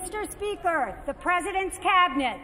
Mr. Speaker, the President's Cabinet.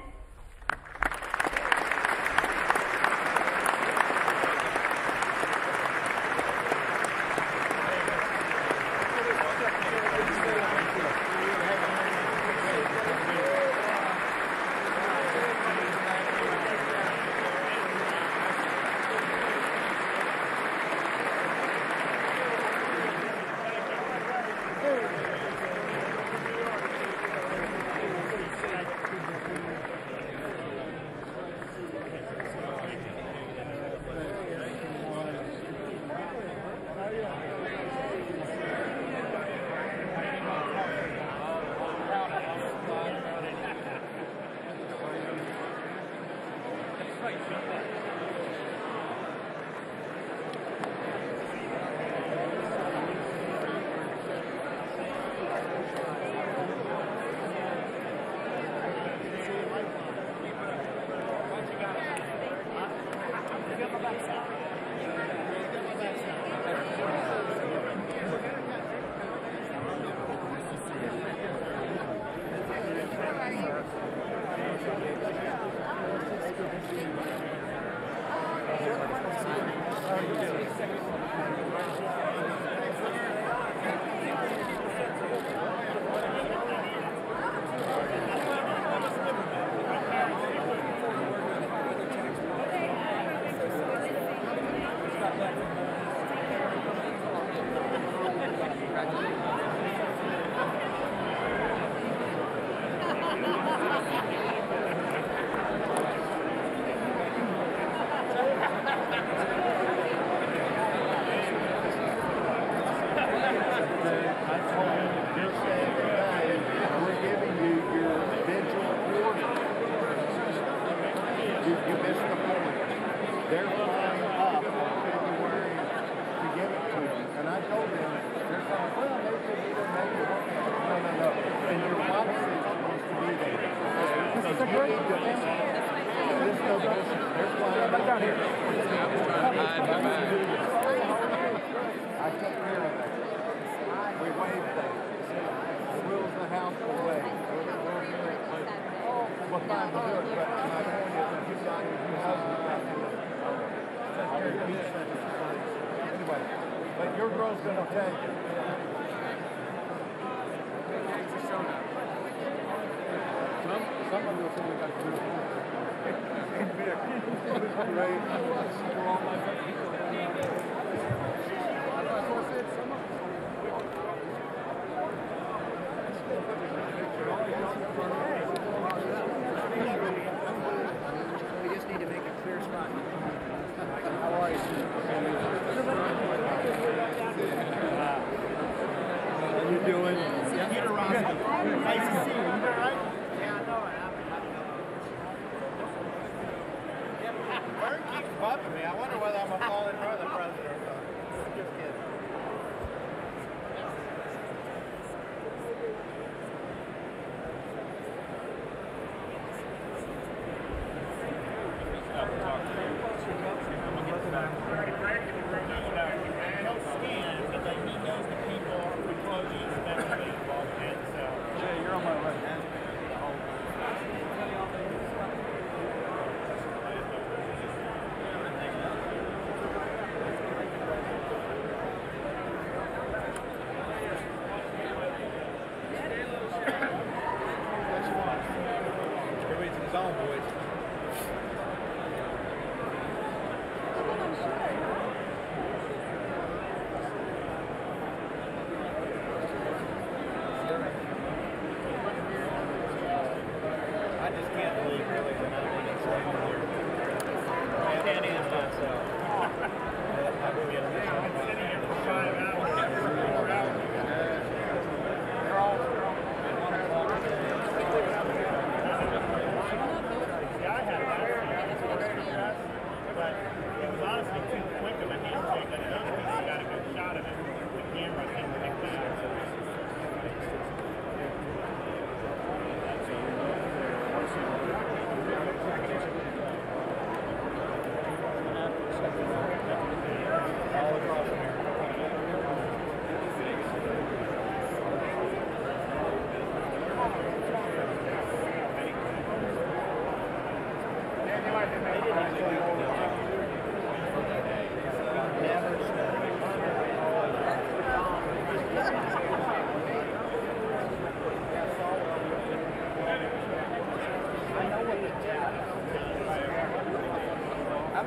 I'm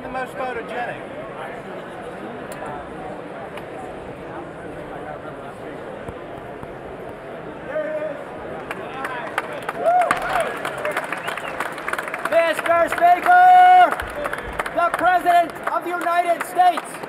the most photogenic. Mr. Speaker, the President of the United States.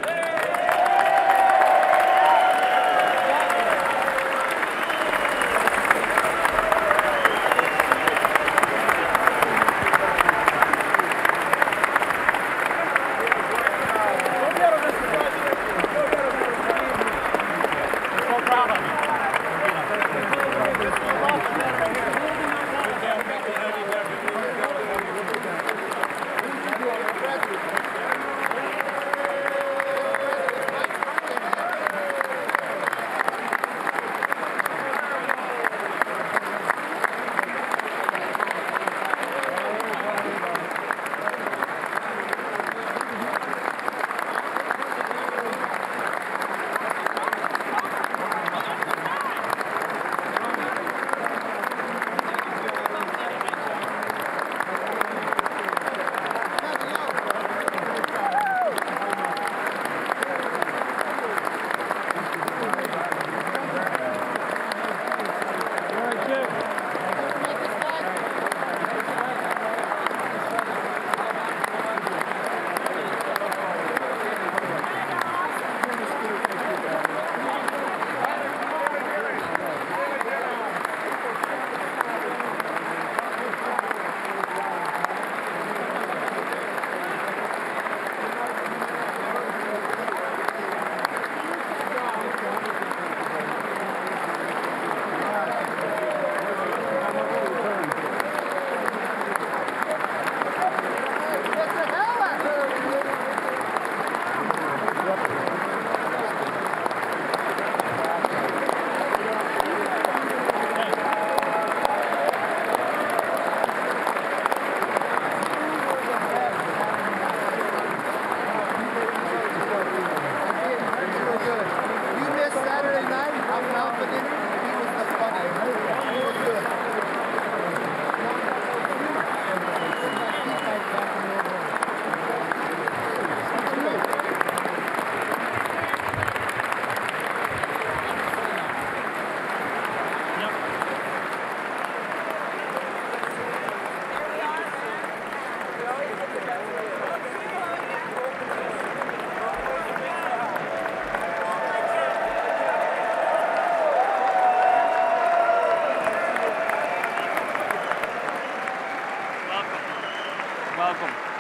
Welcome.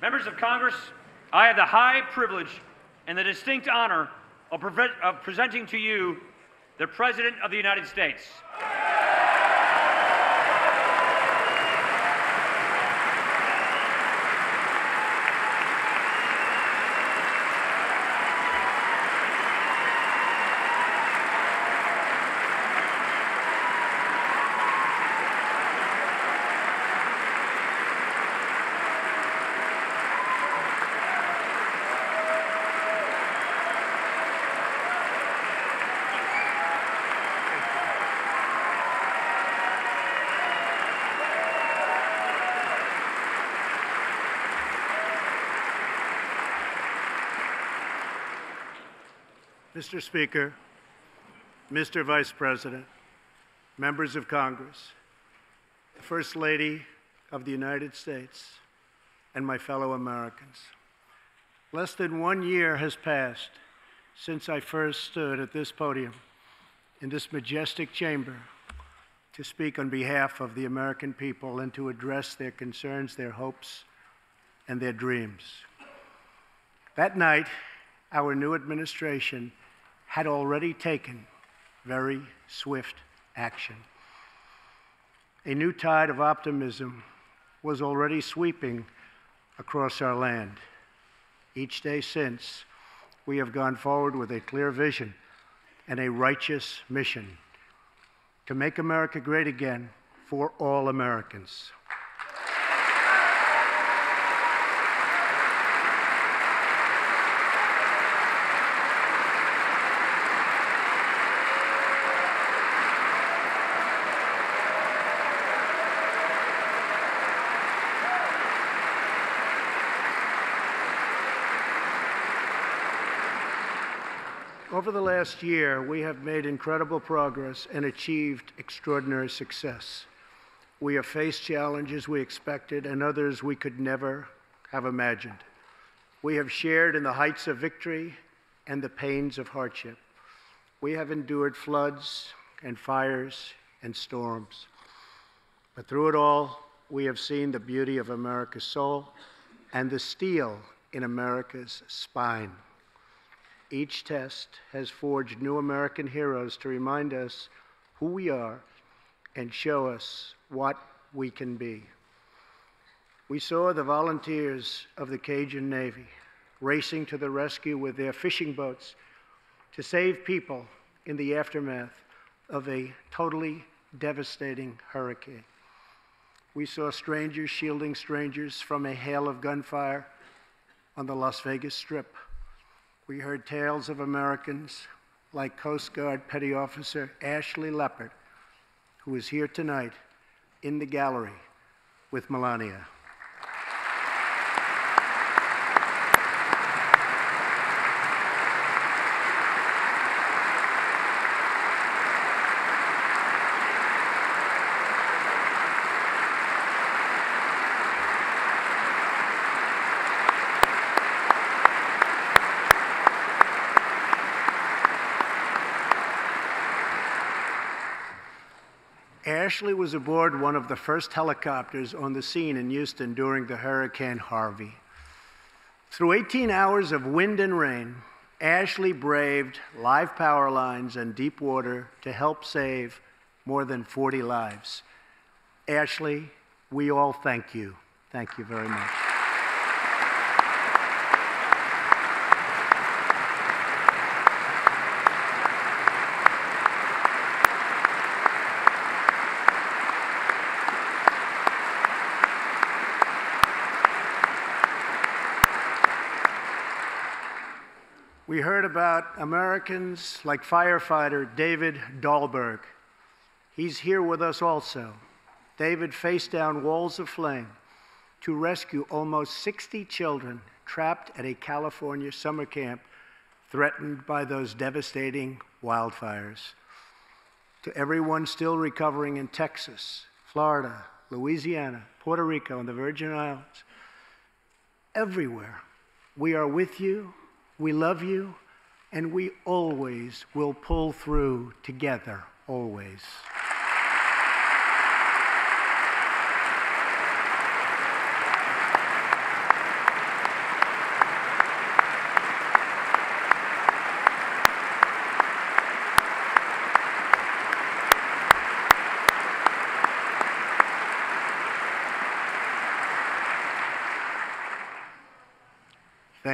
Members of Congress, I have the high privilege and the distinct honor of presenting to you the President of the United States. Mr. Speaker, Mr. Vice President, members of Congress, the First Lady of the United States, and my fellow Americans. Less than 1 year has passed since I first stood at this podium in this majestic chamber to speak on behalf of the American people and to address their concerns, their hopes, and their dreams. That night, our new administration had already taken very swift action. A new tide of optimism was already sweeping across our land. Each day since, we have gone forward with a clear vision and a righteous mission to make America great again for all Americans. Over the last year, we have made incredible progress and achieved extraordinary success. We have faced challenges we expected and others we could never have imagined. We have shared in the heights of victory and the pains of hardship. We have endured floods and fires and storms. But through it all, we have seen the beauty of America's soul and the steel in America's spine. Each test has forged new American heroes to remind us who we are and show us what we can be. We saw the volunteers of the Cajun Navy racing to the rescue with their fishing boats to save people in the aftermath of a totally devastating hurricane. We saw strangers shielding strangers from a hail of gunfire on the Las Vegas Strip. We heard tales of Americans like Coast Guard Petty Officer Ashley Leopard, who is here tonight in the gallery with Melania. Ashley was aboard one of the first helicopters on the scene in Houston during the Hurricane Harvey. Through 18 hours of wind and rain, Ashley braved live power lines and deep water to help save more than 40 lives. Ashley, we all thank you. Thank you very much. We heard about Americans like firefighter David Dahlberg. He's here with us also. David faced down walls of flame to rescue almost 60 children trapped at a California summer camp threatened by those devastating wildfires. To everyone still recovering in Texas, Florida, Louisiana, Puerto Rico, and the Virgin Islands, everywhere, we are with you. We love you, and we always will pull through together, always.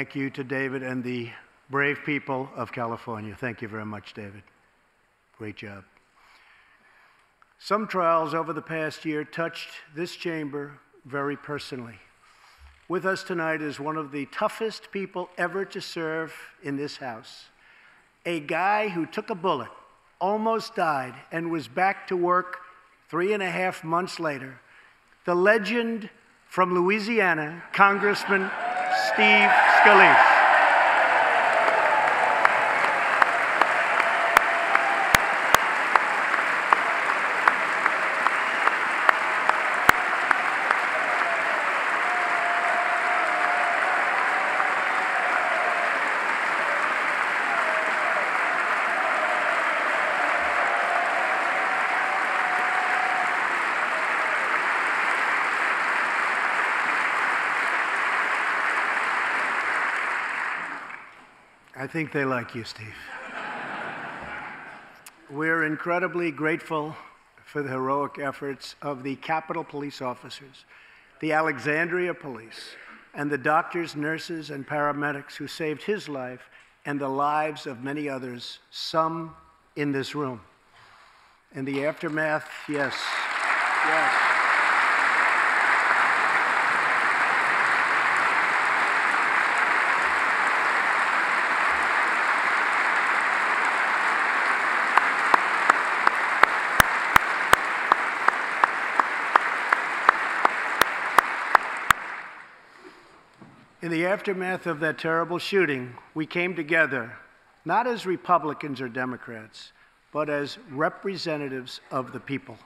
Thank you to David and the brave people of California. Thank you very much, David. Great job. Some trials over the past year touched this chamber very personally. With us tonight is one of the toughest people ever to serve in this House, a guy who took a bullet, almost died, and was back to work 3.5 months later, the legend from Louisiana, Congressman Steve Scalise. I think they like you, Steve. We're incredibly grateful for the heroic efforts of the Capitol Police officers, the Alexandria Police, and the doctors, nurses, and paramedics who saved his life and the lives of many others, some in this room. In the aftermath, yes. In the aftermath of that terrible shooting, we came together, not as Republicans or Democrats, but as representatives of the people.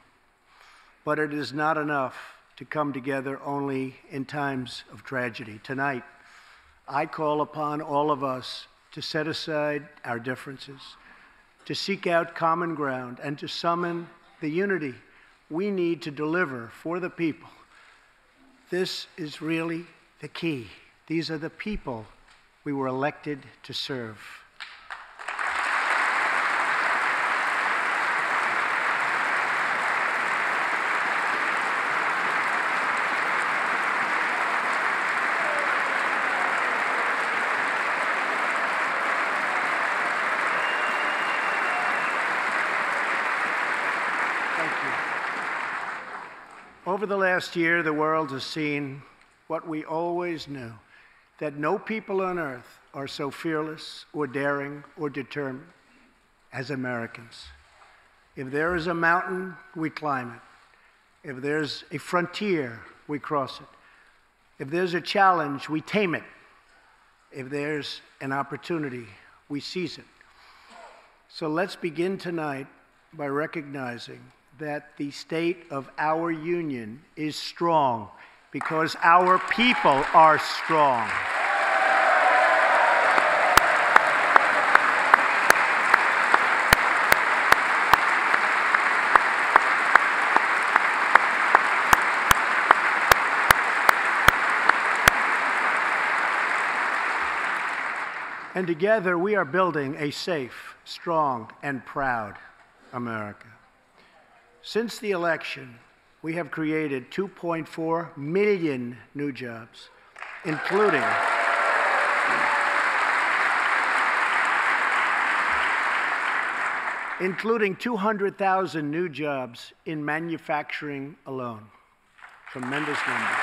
But it is not enough to come together only in times of tragedy. Tonight, I call upon all of us to set aside our differences, to seek out common ground, and to summon the unity we need to deliver for the people. This is really the key. These are the people we were elected to serve. Thank you. Over the last year, the world has seen what we always knew, that no people on earth are so fearless or daring or determined as Americans. If there is a mountain, we climb it. If there's a frontier, we cross it. If there's a challenge, we tame it. If there's an opportunity, we seize it. So let's begin tonight by recognizing that the state of our union is strong, because our people are strong. And together we are building a safe, strong, and proud America. Since the election, we have created 2.4 million new jobs, including 200,000 new jobs in manufacturing alone. Tremendous numbers.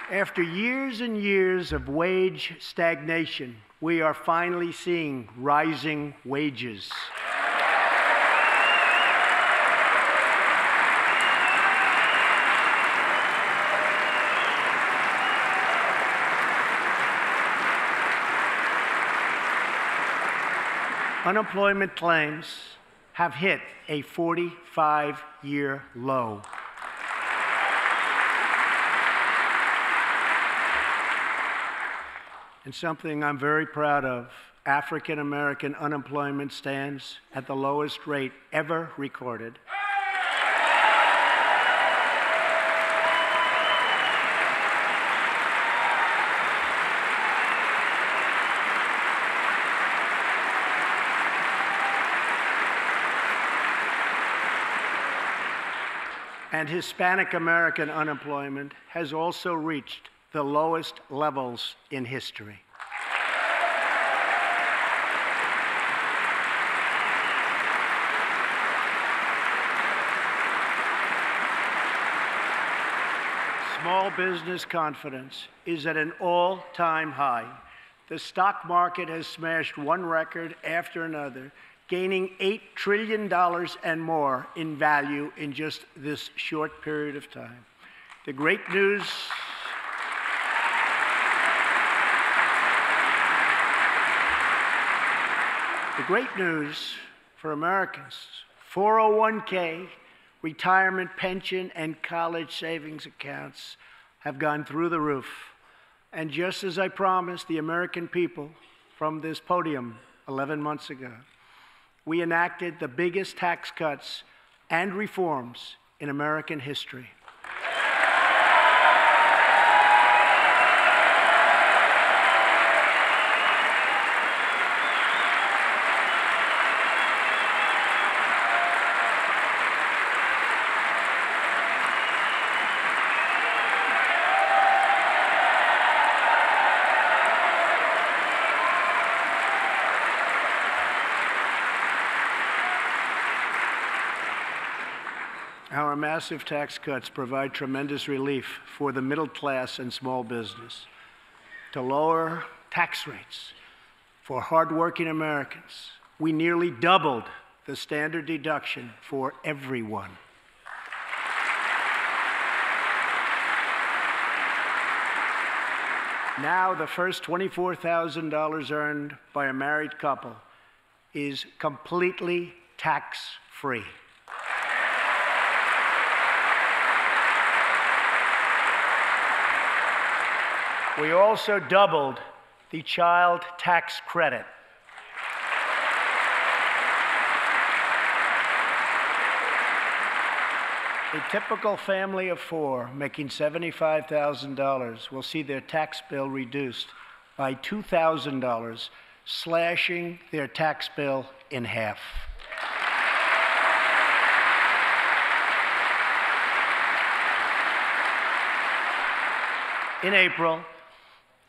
After years and years of wage stagnation, we are finally seeing rising wages. Unemployment claims have hit a 45-year low. And something I'm very proud of, African American unemployment stands at the lowest rate ever recorded. and Hispanic American unemployment has also reached the lowest levels in history. Small business confidence is at an all-time high. The stock market has smashed one record after another, gaining $8 trillion and more in value in just this short period of time. The great news for Americans, 401k, retirement pension, and college savings accounts have gone through the roof. And just as I promised the American people from this podium 11 months ago, we enacted the biggest tax cuts and reforms in American history. Our massive tax cuts provide tremendous relief for the middle class and small business. To lower tax rates for hardworking Americans, we nearly doubled the standard deduction for everyone. Now, the first $24,000 earned by a married couple is completely tax-free. We also doubled the child tax credit. A typical family of four making $75,000 will see their tax bill reduced by $2,000, slashing their tax bill in half. In April,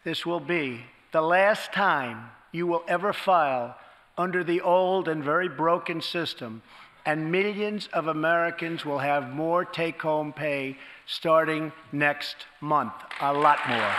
this will be the last time you will ever file under the old and very broken system, and millions of Americans will have more take-home pay starting next month, a lot more.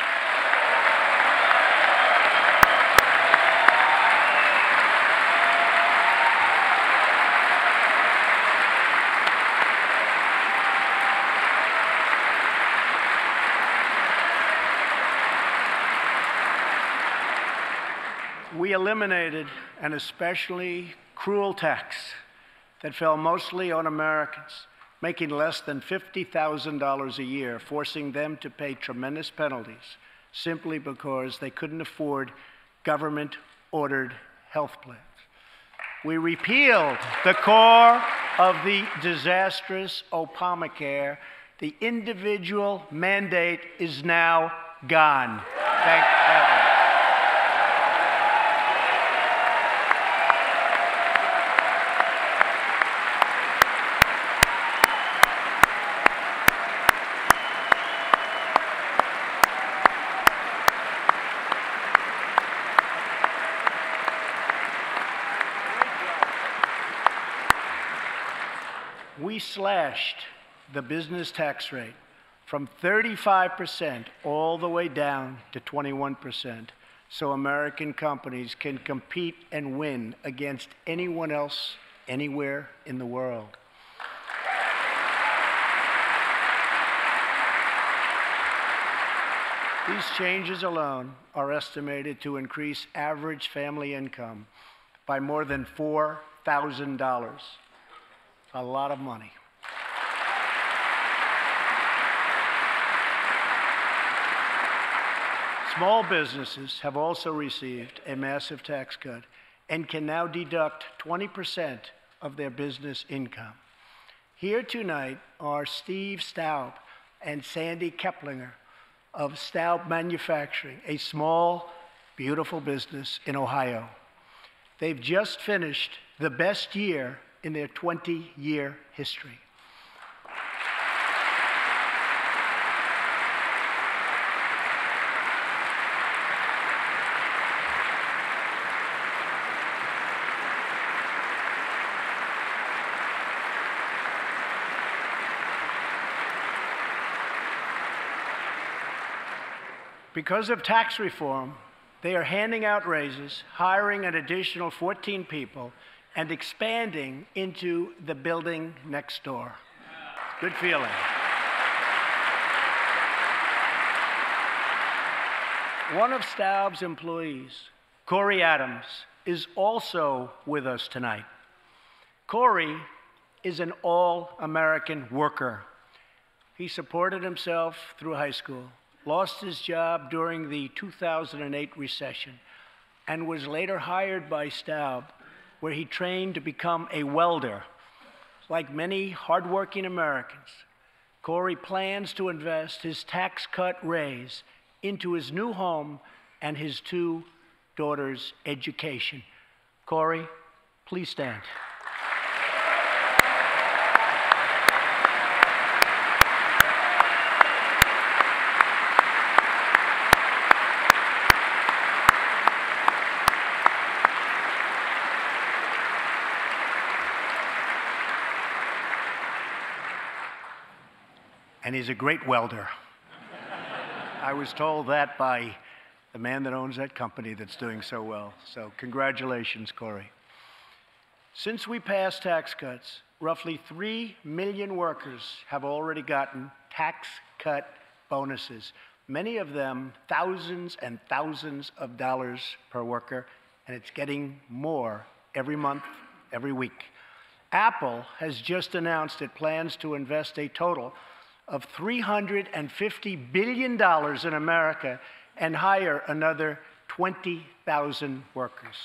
We eliminated an especially cruel tax that fell mostly on Americans making less than $50,000 a year, forcing them to pay tremendous penalties simply because they couldn't afford government-ordered health plans. We repealed the core of the disastrous Obamacare. The individual mandate is now gone. Thank heaven. We slashed the business tax rate from 35% all the way down to 21%, so American companies can compete and win against anyone else anywhere in the world. These changes alone are estimated to increase average family income by more than $4,000. A lot of money. Small businesses have also received a massive tax cut and can now deduct 20% of their business income. Here tonight are Steve Staub and Sandy Keplinger of Staub Manufacturing, a small, beautiful business in Ohio. They've just finished the best year in their 20-year history. Because of tax reform, they are handing out raises, hiring an additional 14 people, and expanding into the building next door. Good feeling. One of Staub's employees, Corey Adams, is also with us tonight. Corey is an all-American worker. He supported himself through high school, lost his job during the 2008 recession, and was later hired by Staub, where he trained to become a welder. Like many hardworking Americans, Corey plans to invest his tax cut raise into his new home and his 2 daughters' education. Corey, please stand. And he's a great welder. I was told that by the man that owns that company that's doing so well. So congratulations, Corey. Since we passed tax cuts, roughly 3 million workers have already gotten tax cut bonuses, many of them thousands and thousands of dollars per worker, and it's getting more every month, every week. Apple has just announced it plans to invest a total of $350 billion in America and hire another 20,000 workers.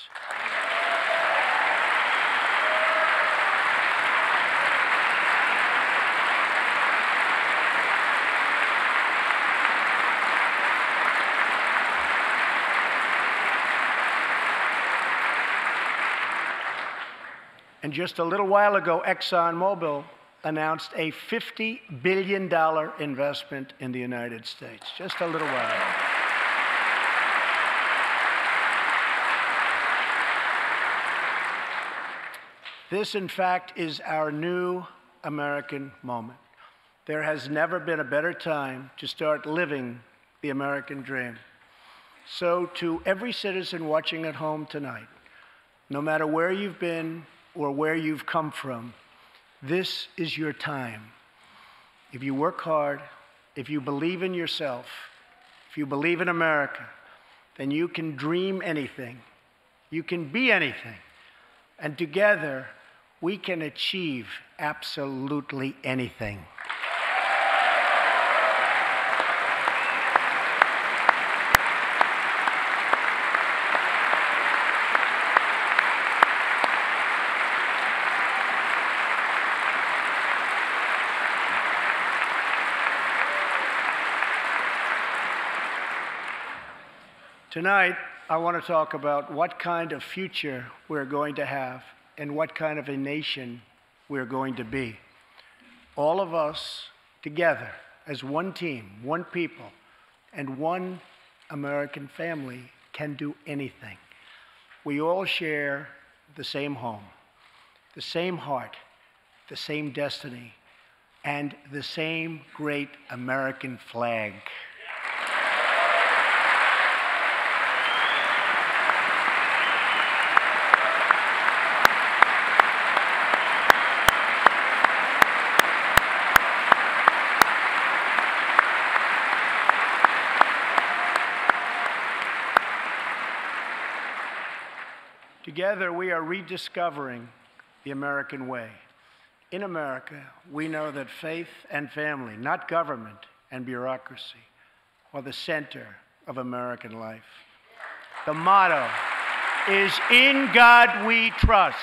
And just a little while ago, ExxonMobil announced a $50 billion investment in the United States, just a little while ago. This, in fact, is our new American moment. There has never been a better time to start living the American dream. So to every citizen watching at home tonight, no matter where you've been or where you've come from, this is your time. If you work hard, if you believe in yourself, if you believe in America, then you can dream anything. You can be anything. And together, we can achieve absolutely anything. Tonight, I want to talk about what kind of future we're going to have and what kind of a nation we're going to be. All of us together as one team, one people, and one American family can do anything. We all share the same home, the same heart, the same destiny, and the same great American flag. Together, we are rediscovering the American way. In America, we know that faith and family, not government and bureaucracy, are the center of American life. The motto is, "In God we trust."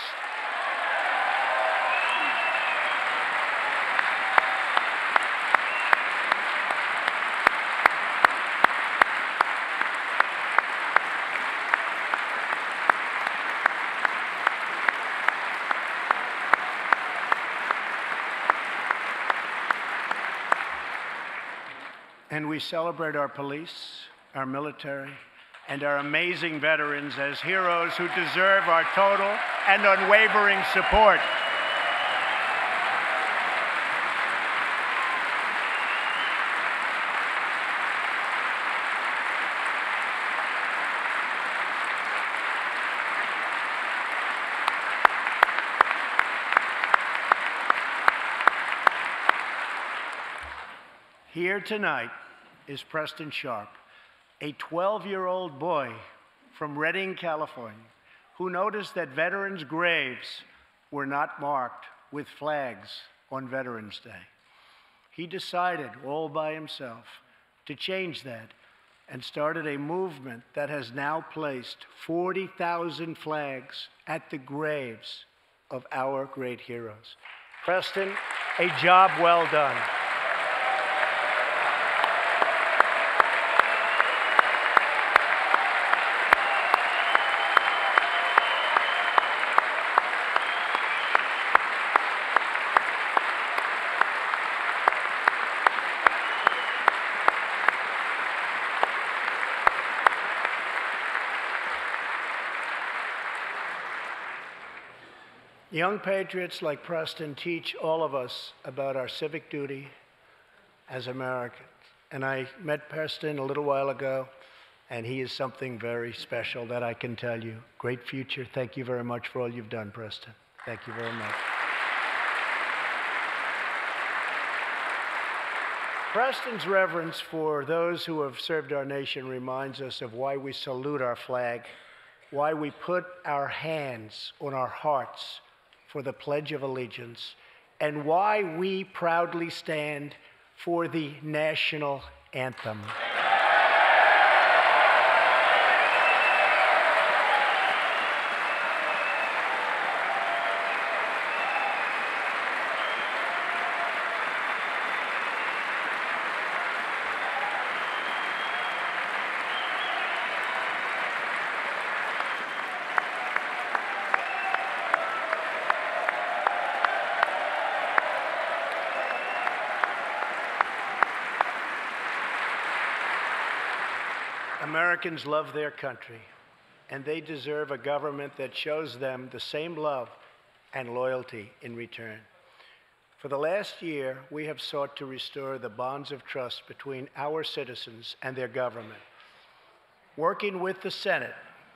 And we celebrate our police, our military, and our amazing veterans as heroes who deserve our total and unwavering support. Here tonight is Preston Sharp, a 12-year-old boy from Redding, California, who noticed that veterans' graves were not marked with flags on Veterans Day. He decided all by himself to change that and started a movement that has now placed 40,000 flags at the graves of our great heroes. Preston, a job well done. Young patriots like Preston teach all of us about our civic duty as Americans. And I met Preston a little while ago, and he is something very special that I can tell you. Great future. Thank you very much for all you've done, Preston. Thank you very much. Preston's reverence for those who have served our nation reminds us of why we salute our flag, why we put our hands on our hearts for the Pledge of Allegiance, and why we proudly stand for the national anthem. Americans love their country, and they deserve a government that shows them the same love and loyalty in return. For the last year, we have sought to restore the bonds of trust between our citizens and their government. Working with the Senate,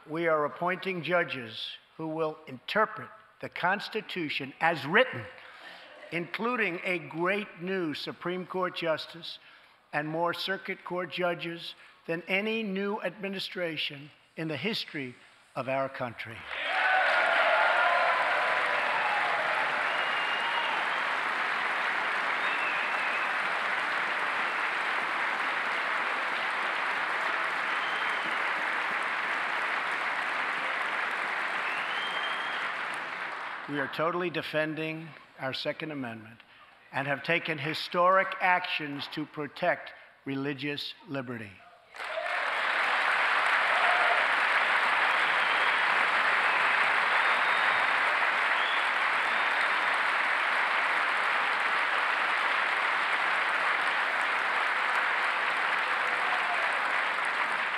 we are appointing judges who will interpret the Constitution as written, including a great new Supreme Court justice and more circuit court judges than any new administration in the history of our country. We are totally defending our Second Amendment and have taken historic actions to protect religious liberty.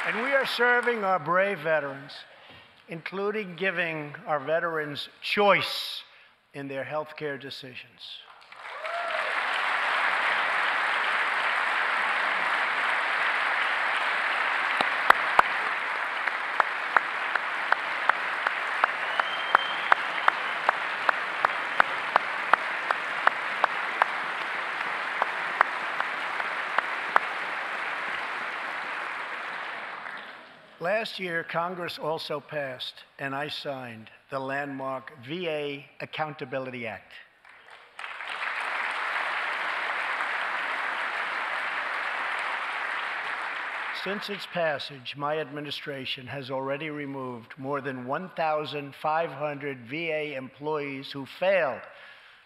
And we are serving our brave veterans, including giving our veterans choice in their health care decisions. Last year, Congress also passed, and I signed, the landmark VA Accountability Act. Since its passage, my administration has already removed more than 1,500 VA employees who failed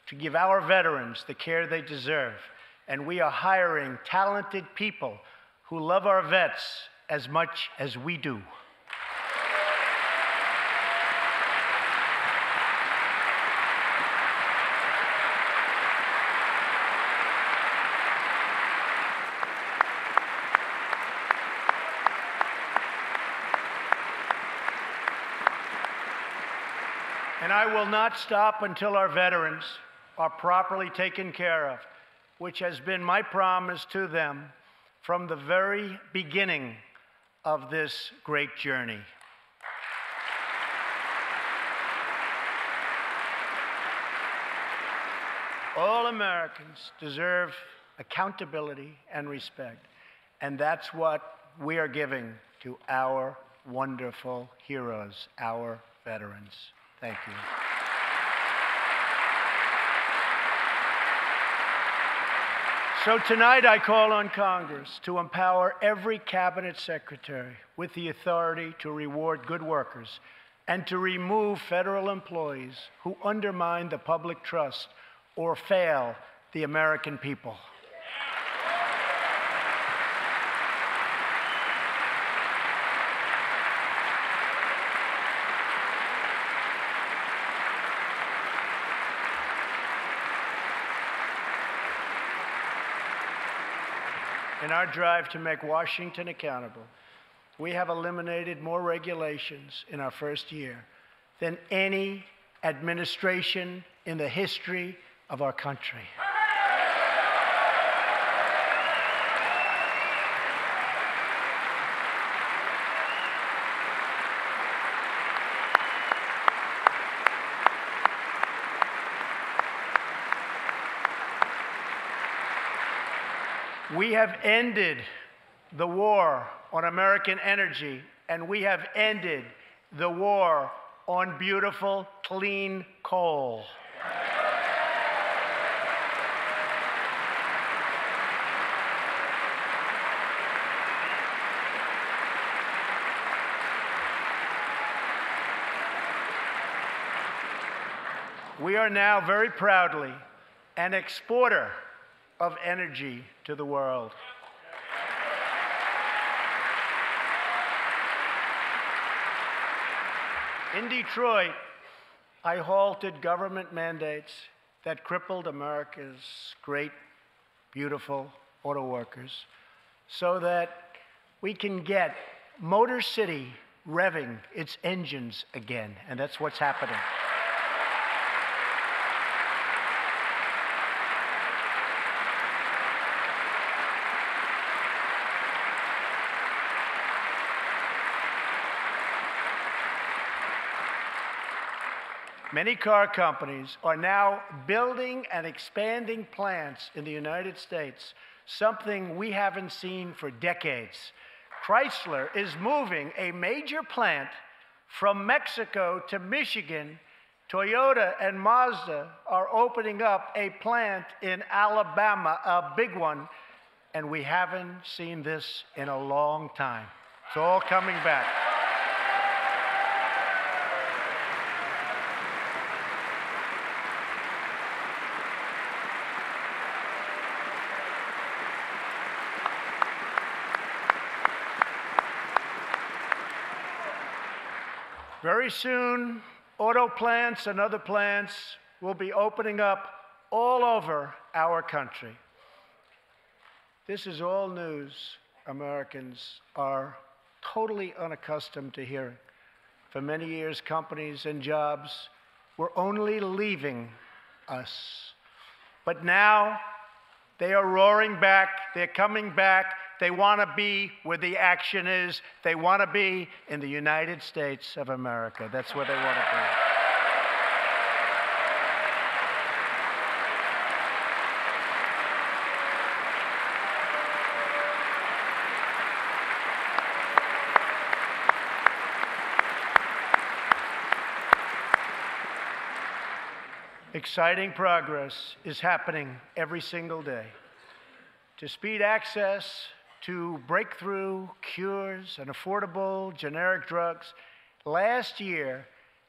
to give our veterans the care they deserve, and we are hiring talented people who love our vets as much as we do. And I will not stop until our veterans are properly taken care of, which has been my promise to them from the very beginning of this great journey. All Americans deserve accountability, and respect. And that's what we are giving to our wonderful heroes, our veterans. Thank you. So tonight I call on Congress to empower every cabinet secretary with the authority to reward good workers and to remove federal employees who undermine the public trust or fail the American people. In our drive to make Washington accountable, we have eliminated more regulations in our first year than any administration in the history of our country. We have ended the war on American energy, and we have ended the war on beautiful, clean coal. We are now very proudly an exporter of energy to the world. In Detroit, I halted government mandates that crippled America's great, beautiful auto workers so that we can get Motor City revving its engines again, and that's what's happening. Many car companies are now building and expanding plants in the United States, something we haven't seen for decades. Chrysler is moving a major plant from Mexico to Michigan. Toyota and Mazda are opening up a plant in Alabama, a big one, and we haven't seen this in a long time. It's all coming back. Very soon, auto plants and other plants will be opening up all over our country. This is all news Americans are totally unaccustomed to hearing. For many years, companies and jobs were only leaving us. But now, they are roaring back, they're coming back. They want to be where the action is. They want to be in the United States of America. That's where they want to be. Exciting progress is happening every single day. To speed access to breakthrough cures and affordable generic drugs, last year,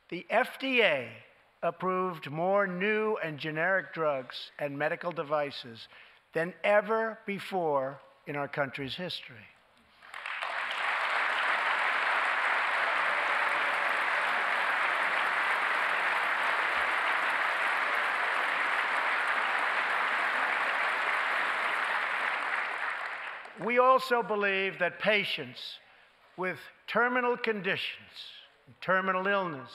the FDA approved more new and generic drugs and medical devices than ever before in our country's history. We also believe that patients with terminal conditions, terminal illness,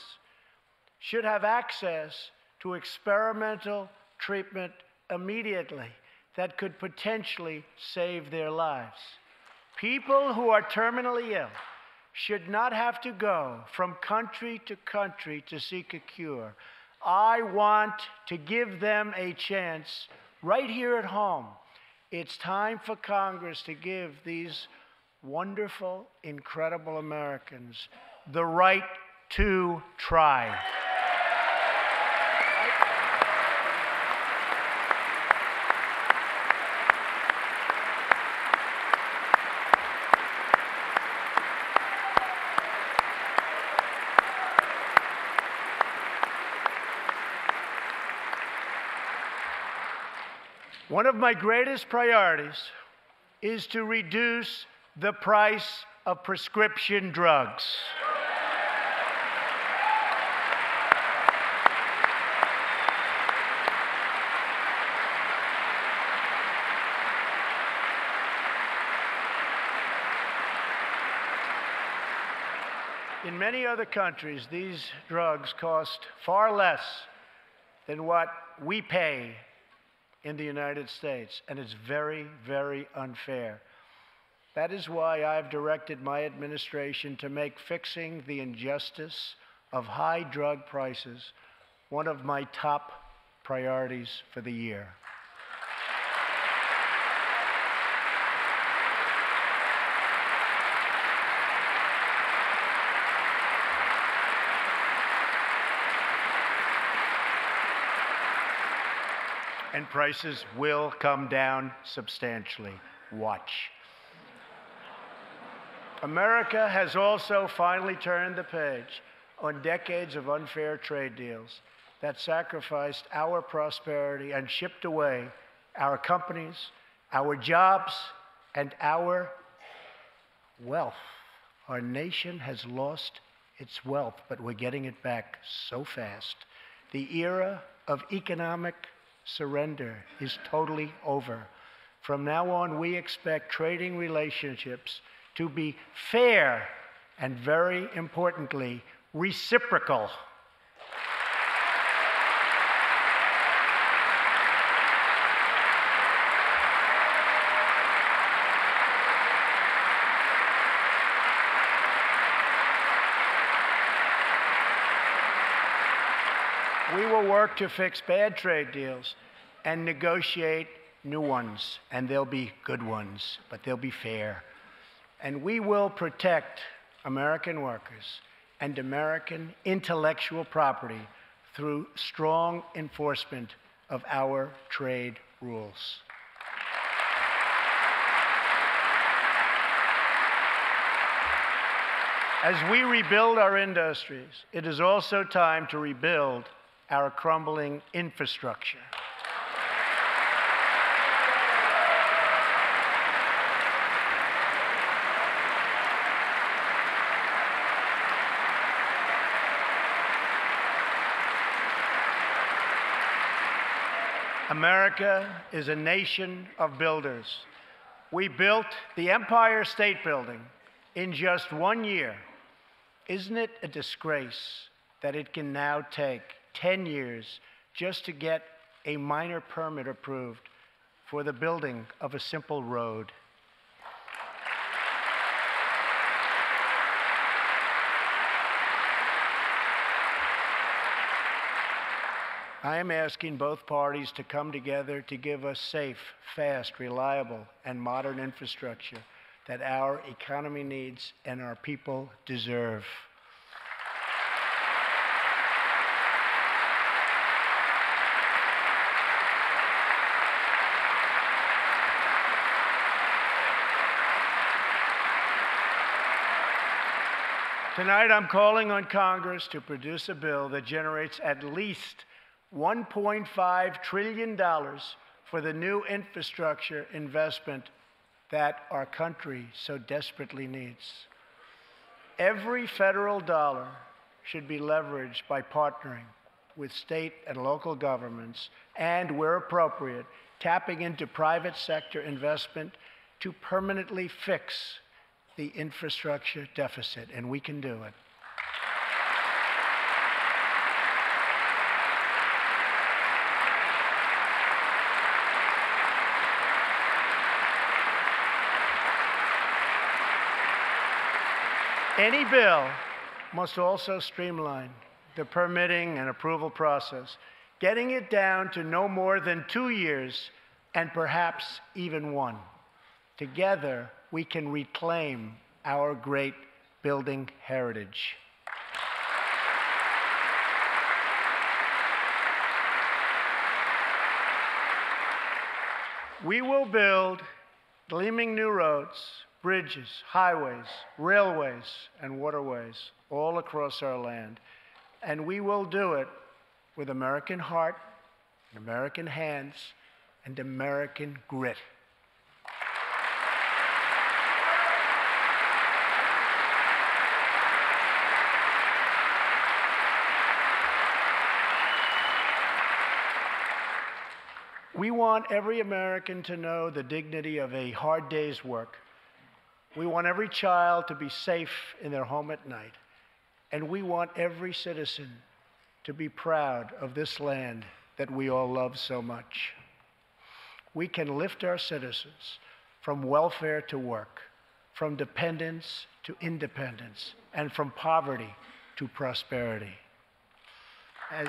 should have access to experimental treatment immediately that could potentially save their lives. People who are terminally ill should not have to go from country to seek a cure. I want to give them a chance right here at home It's time for Congress to give these wonderful, incredible Americans the right to try. One of my greatest priorities is to reduce the price of prescription drugs. In many other countries, these drugs cost far less than what we pay in the United States, and it's very, very unfair. That is why I've directed my administration to make fixing the injustice of high drug prices one of my top priorities for the year. And prices will come down substantially. Watch. America has also finally turned the page on decades of unfair trade deals that sacrificed our prosperity and shipped away our companies, our jobs, and our wealth. Our nation has lost its wealth, but we're getting it back so fast. The era of economic surrender is totally over. From now on, we expect trading relationships to be fair and, very importantly, reciprocal. We will work to fix bad trade deals and negotiate new ones, and they'll be good ones, but they'll be fair. And we will protect American workers and American intellectual property through strong enforcement of our trade rules. As we rebuild our industries, it is also time to rebuild our crumbling infrastructure. America is a nation of builders. We built the Empire State Building in just 1 year. Isn't it a disgrace that it can now take 10 years just to get a minor permit approved for the building of a simple road? I am asking both parties to come together to give us safe, fast, reliable, and modern infrastructure that our economy needs and our people deserve. Tonight, I'm calling on Congress to produce a bill that generates at least $1.5 trillion for the new infrastructure investment that our country so desperately needs. Every federal dollar should be leveraged by partnering with state and local governments and, where appropriate, tapping into private sector investment to permanently fix the infrastructure deficit, and we can do it. Any bill must also streamline the permitting and approval process, getting it down to no more than 2 years and perhaps even one. Together, we can reclaim our great building heritage. We will build gleaming new roads, bridges, highways, railways, and waterways all across our land. And we will do it with American heart, American hands, and American grit. We want every American to know the dignity of a hard day's work. We want every child to be safe in their home at night. And we want every citizen to be proud of this land that we all love so much. We can lift our citizens from welfare to work, from dependence to independence, and from poverty to prosperity. As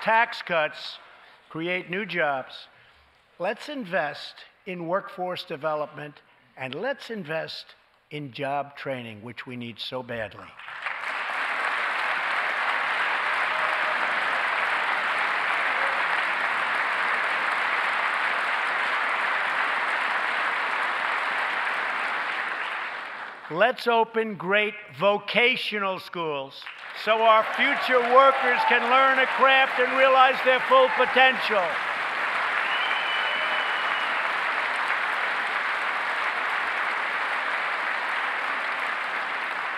tax cuts create new jobs, let's invest in workforce development and let's invest in job training, which we need so badly. Let's open great vocational schools so our future workers can learn a craft and realize their full potential.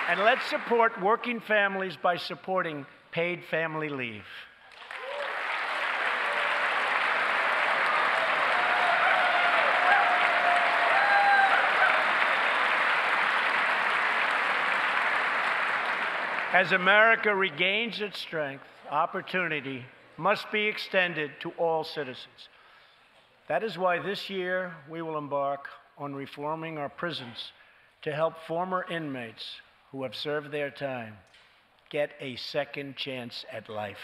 And let's support working families by supporting paid family leave. As America regains its strength, opportunity must be extended to all citizens. That is why this year we will embark on reforming our prisons to help former inmates who have served their time get a second chance at life.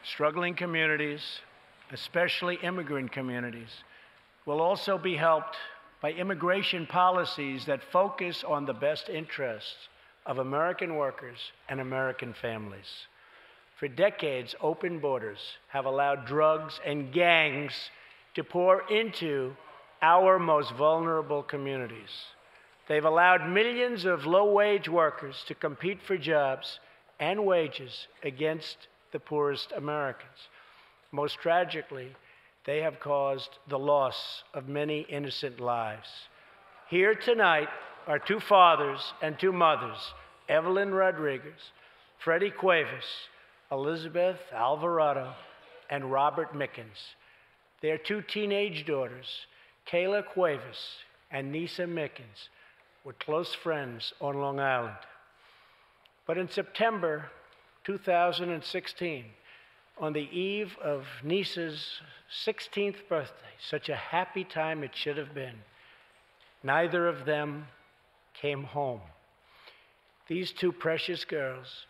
Struggling communities, especially immigrant communities, will also be helped by immigration policies that focus on the best interests of American workers and American families. For decades, open borders have allowed drugs and gangs to pour into our most vulnerable communities. They've allowed millions of low-wage workers to compete for jobs and wages against the poorest Americans. Most tragically, they have caused the loss of many innocent lives. Here tonight are two fathers and two mothers, Evelyn Rodriguez, Freddie Cuevas, Elizabeth Alvarado, and Robert Mickens. Their two teenage daughters, Kayla Cuevas and Nisa Mickens, were close friends on Long Island. But in September 2016, on the eve of Nisa's 16th birthday, such a happy time it should have been, neither of them came home. These two precious girls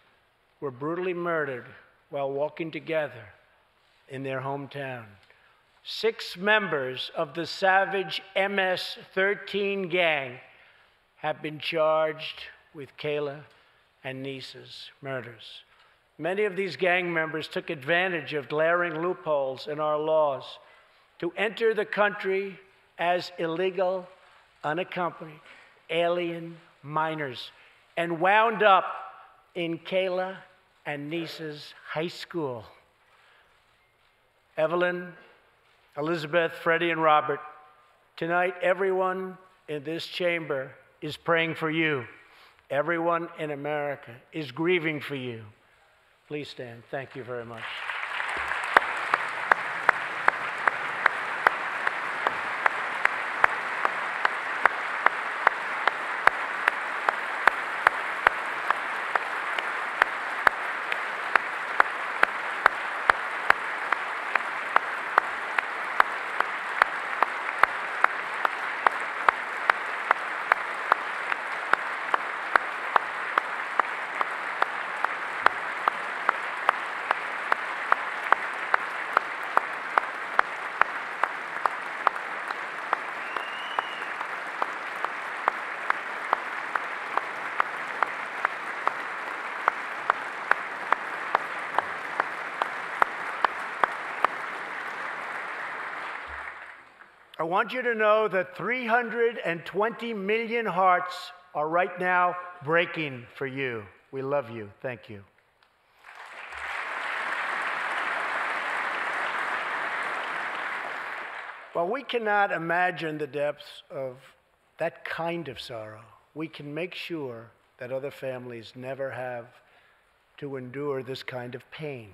were brutally murdered while walking together in their hometown. 6 members of the savage MS-13 gang have been charged with Kayla and Nisa's murders. Many of these gang members took advantage of glaring loopholes in our laws to enter the country as illegal, unaccompanied, alien minors and wound up in Kayla and Nisa's high school. Evelyn, Elizabeth, Freddie, and Robert, tonight everyone in this chamber is praying for you. Everyone in America is grieving for you. Please stand. Thank you very much. I want you to know that 320 million hearts are right now breaking for you. We love you. Thank you. While we cannot imagine the depths of that kind of sorrow, we can make sure that other families never have to endure this kind of pain.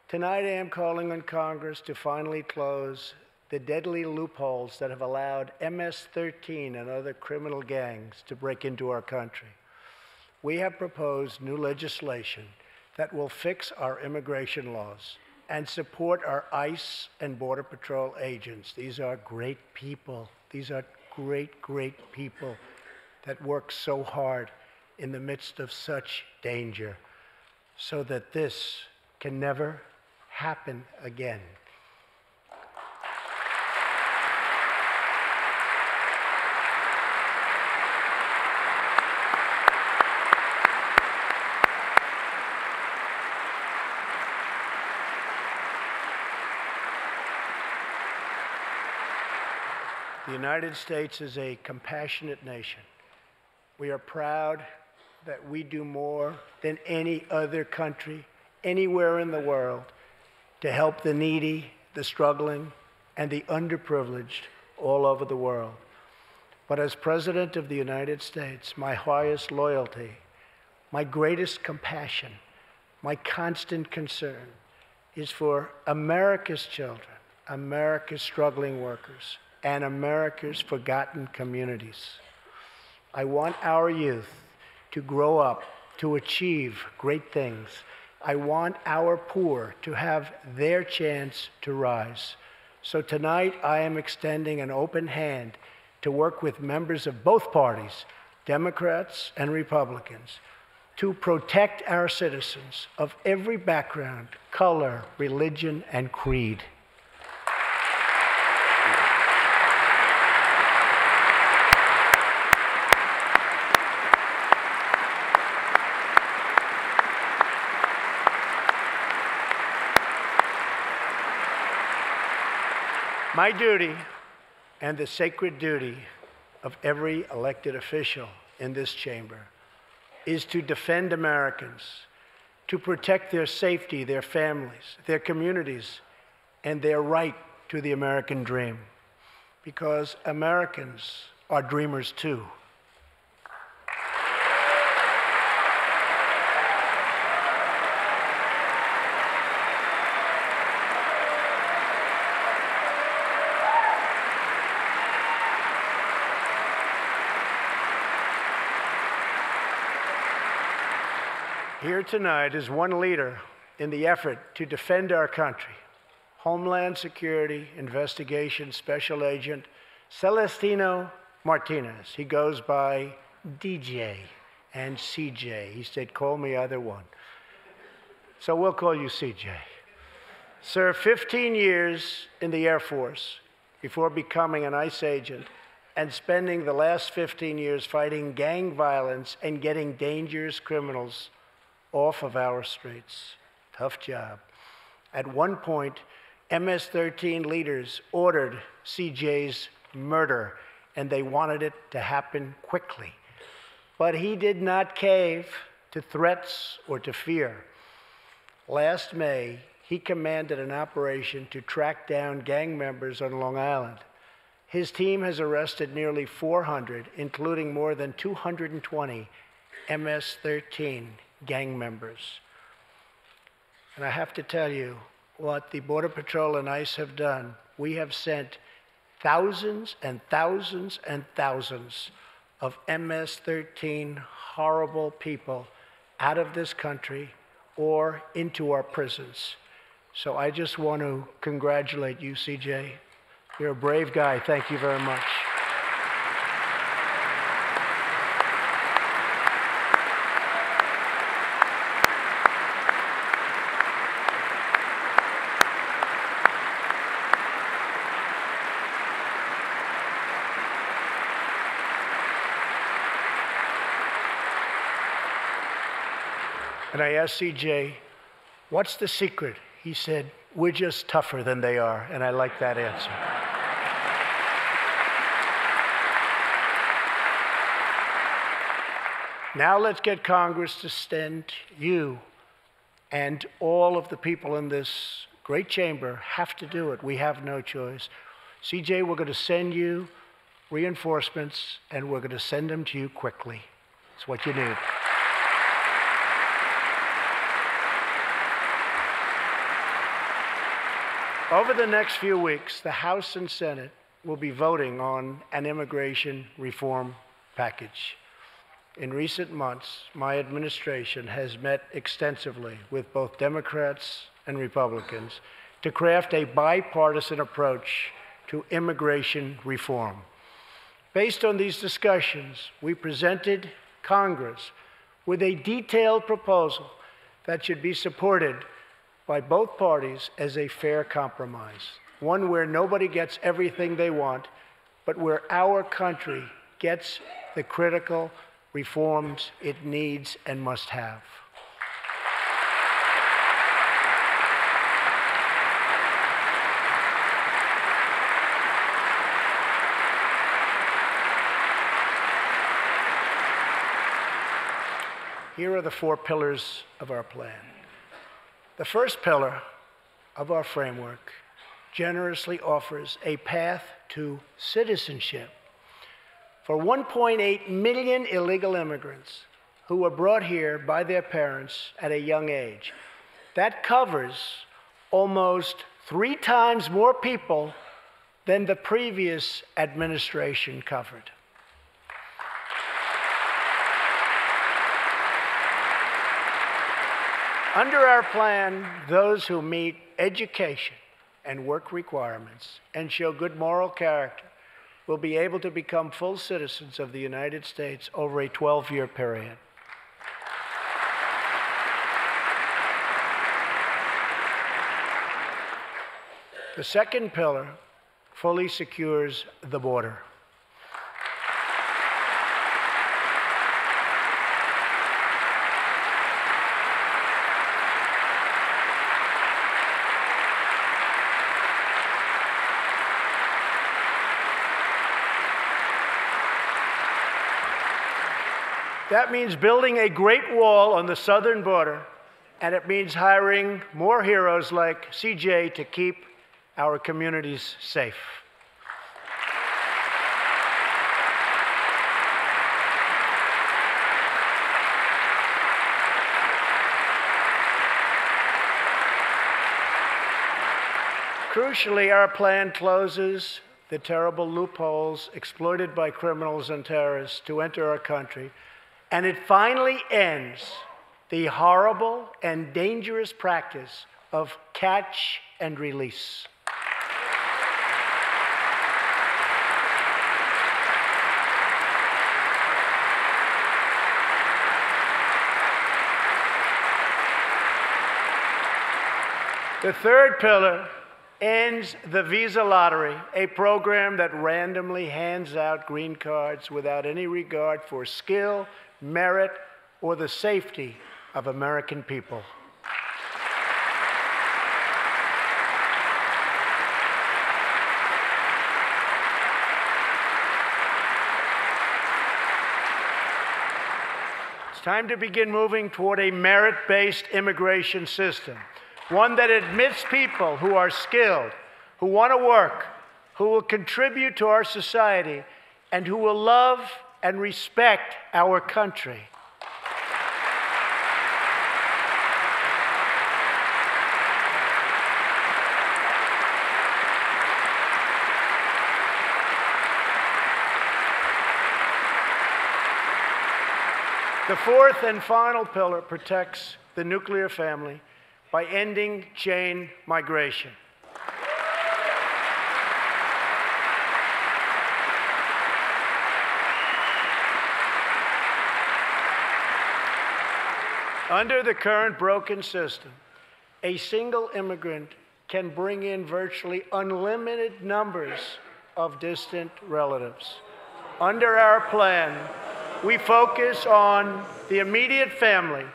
Tonight, I am calling on Congress to finally close the deadly loopholes that have allowed MS-13 and other criminal gangs to break into our country. We have proposed new legislation that will fix our immigration laws and support our ICE and Border Patrol agents. These are great people. These are great, great people that work so hard in the midst of such danger so that this can never happen again. The United States is a compassionate nation. We are proud that we do more than any other country anywhere in the world to help the needy, the struggling, and the underprivileged all over the world. But as President of the United States, my highest loyalty, my greatest compassion, my constant concern is for America's children, America's struggling workers, and America's forgotten communities. I want our youth to grow up to achieve great things. I want our poor to have their chance to rise. So tonight, I am extending an open hand to work with members of both parties, Democrats and Republicans, to protect our citizens of every background, color, religion, and creed. My duty, and the sacred duty of every elected official in this chamber, is to defend Americans, to protect their safety, their families, their communities, and their right to the American dream. Because Americans are dreamers too. Here tonight is one leader in the effort to defend our country, Homeland Security Investigation Special Agent Celestino Martinez. He goes by DJ and CJ. He said, call me either one. So we'll call you CJ. Served 15 years in the Air Force before becoming an ICE agent and spending the last 15 years fighting gang violence and getting dangerous criminals off of our streets. Tough job. At one point, MS-13 leaders ordered CJ's murder, and they wanted it to happen quickly. But he did not cave to threats or to fear. Last May, he commanded an operation to track down gang members on Long Island. His team has arrested nearly 400, including more than 220 MS-13 gang members. And I have to tell you, what the Border Patrol and ICE have done, we have sent thousands and thousands and thousands of MS-13 horrible people out of this country or into our prisons. So I just want to congratulate you, CJ. You're a brave guy. Thank you very much. And I asked CJ, what's the secret? He said, we're just tougher than they are. And I like that answer. Now let's get Congress to send you, and all of the people in this great chamber have to do it. We have no choice. CJ, we're going to send you reinforcements, and we're going to send them to you quickly. It's what you need. Over the next few weeks, the House and Senate will be voting on an immigration reform package. In recent months, my administration has met extensively with both Democrats and Republicans to craft a bipartisan approach to immigration reform. Based on these discussions, we presented Congress with a detailed proposal that should be supported by both parties as a fair compromise, one where nobody gets everything they want, but where our country gets the critical reforms it needs and must have. Here are the 4 pillars of our plan. The first pillar of our framework generously offers a path to citizenship for 1.8 million illegal immigrants who were brought here by their parents at a young age. That covers almost 3 times more people than the previous administration covered. Under our plan, those who meet education and work requirements and show good moral character will be able to become full citizens of the United States over a 12-year period. The second pillar fully secures the border. That means building a great wall on the southern border, and it means hiring more heroes like CJ to keep our communities safe. Crucially, our plan closes the terrible loopholes exploited by criminals and terrorists to enter our country, and it finally ends the horrible and dangerous practice of catch and release. The third pillar ends the visa lottery, a program that randomly hands out green cards without any regard for skill, merit, or the safety of American people. It's time to begin moving toward a merit-based immigration system, one that admits people who are skilled, who want to work, who will contribute to our society, and who will love and respect our country. The fourth and final pillar protects the nuclear family by ending chain migration. Under the current broken system, a single immigrant can bring in virtually unlimited numbers of distant relatives. Under our plan, we focus on the immediate family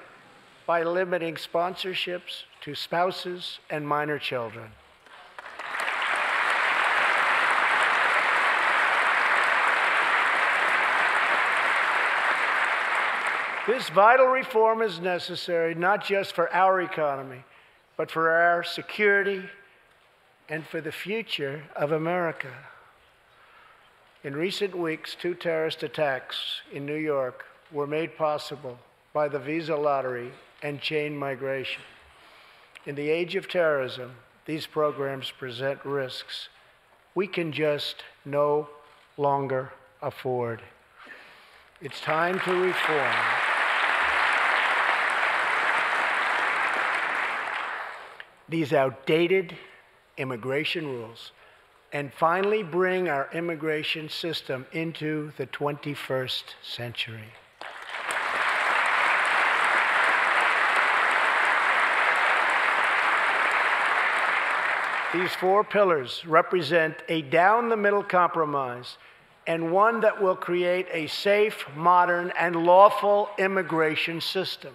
by limiting sponsorships to spouses and minor children. This vital reform is necessary not just for our economy, but for our security and for the future of America. In recent weeks, 2 terrorist attacks in New York were made possible by the visa lottery and chain migration. In the age of terrorism, these programs present risks we can just no longer afford. It's time to reform. These outdated immigration rules and finally bring our immigration system into the 21st century. These 4 pillars represent a down-the-middle compromise and one that will create a safe, modern, and lawful immigration system.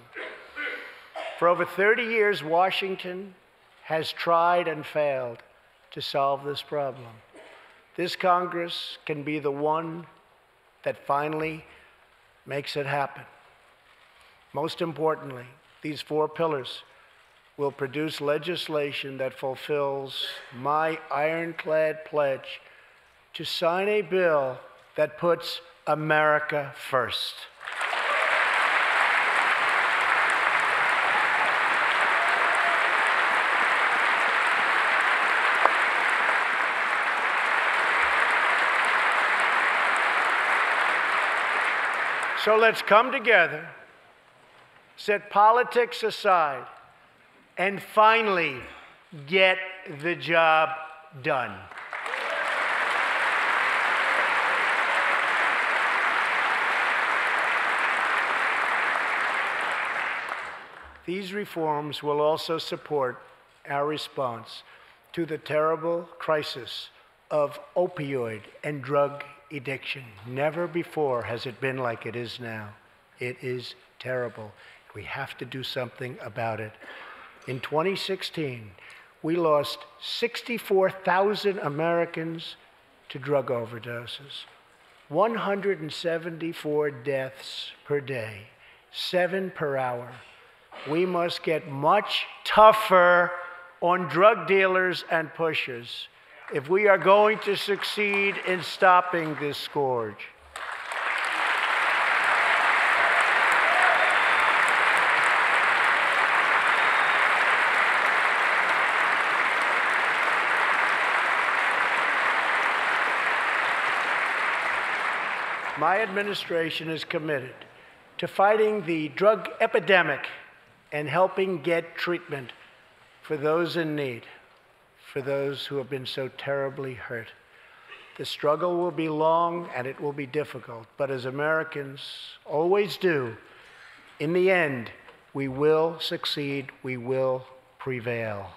For over 30 years, Washington has tried and failed to solve this problem. This Congress can be the one that finally makes it happen. Most importantly, these 4 pillars will produce legislation that fulfills my ironclad pledge to sign a bill that puts America first. So let's come together, set politics aside, and finally get the job done. These reforms will also support our response to the terrible crisis of opioid and drug addiction. Never before has it been like it is now. It is terrible. We have to do something about it. In 2016, we lost 64,000 Americans to drug overdoses, 174 deaths per day, 7 per hour. We must get much tougher on drug dealers and pushers if we are going to succeed in stopping this scourge. My administration is committed to fighting the drug epidemic and helping get treatment for those in need, for those who have been so terribly hurt. The struggle will be long and it will be difficult, but as Americans always do, in the end, we will succeed, we will prevail.